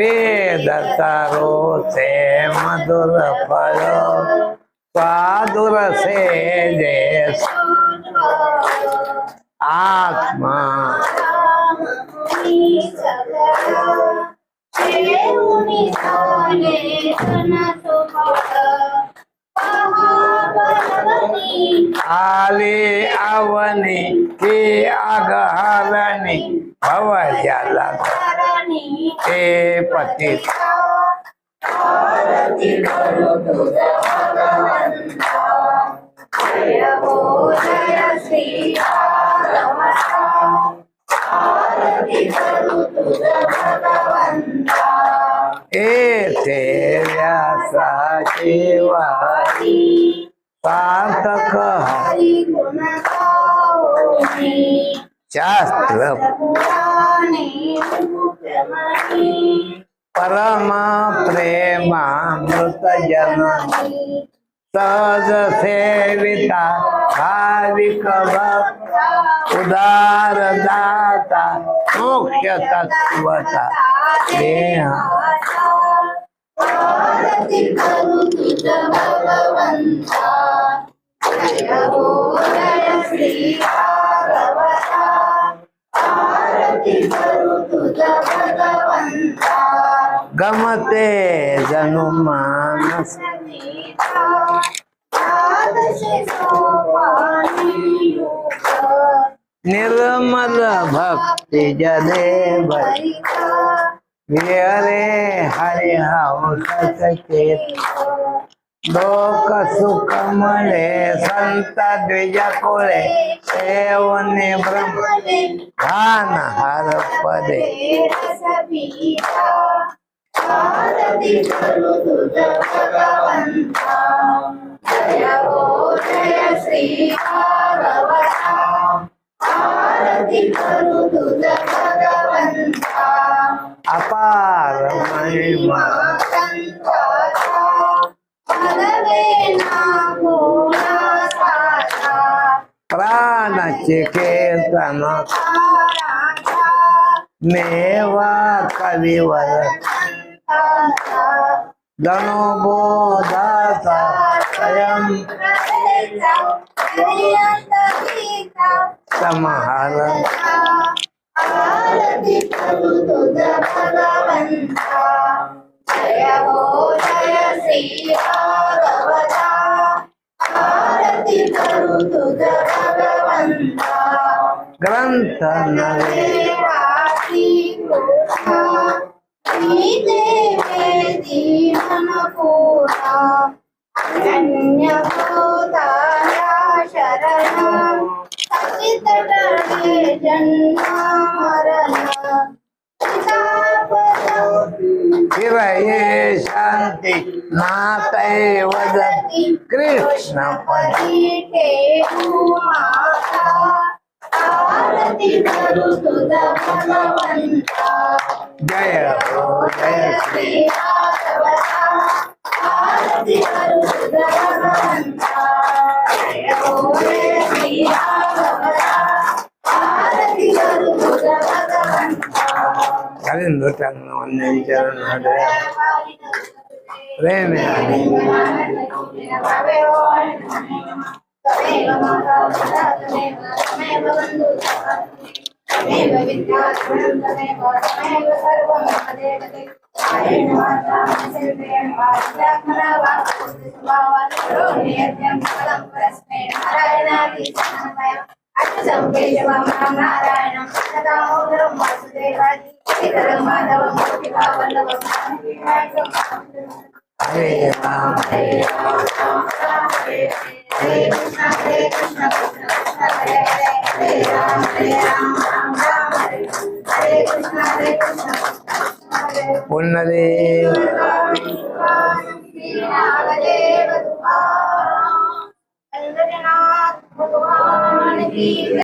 वेद तारो से मधुर फल स्वादुर से जैस आत्मा आले आवनी की आगहारणी भवयाला ते पती येथे व्यासाची वारी सार्थक शास्त्र परम प्रेमामृत जननी सहज सेविता भाविक भक्त उदार दाता मोक्ष तत्वता देहा गमते जनु मानस निर्मल भक्ति जले भरी विहरे हरि हंस सचेत लोक सुख मळे संत द्विज कुळे सेवने ब्रह्म ध्यान हर पदे अपार महिमा प्राणाचे कीर्तन मेवा कविवर गणोबोधाचा स्वयं समाहार ग्रंथ नवे शिवये शांती नाते वदती कृष्ण पदी जय हो जय श्री प्रेम हरे राम हरे राम हरे कृष्ण कृष्ण कृष्ण हरे हरे हरे राम राम राम हरे कृष्ण पुण्यदेव भगवान की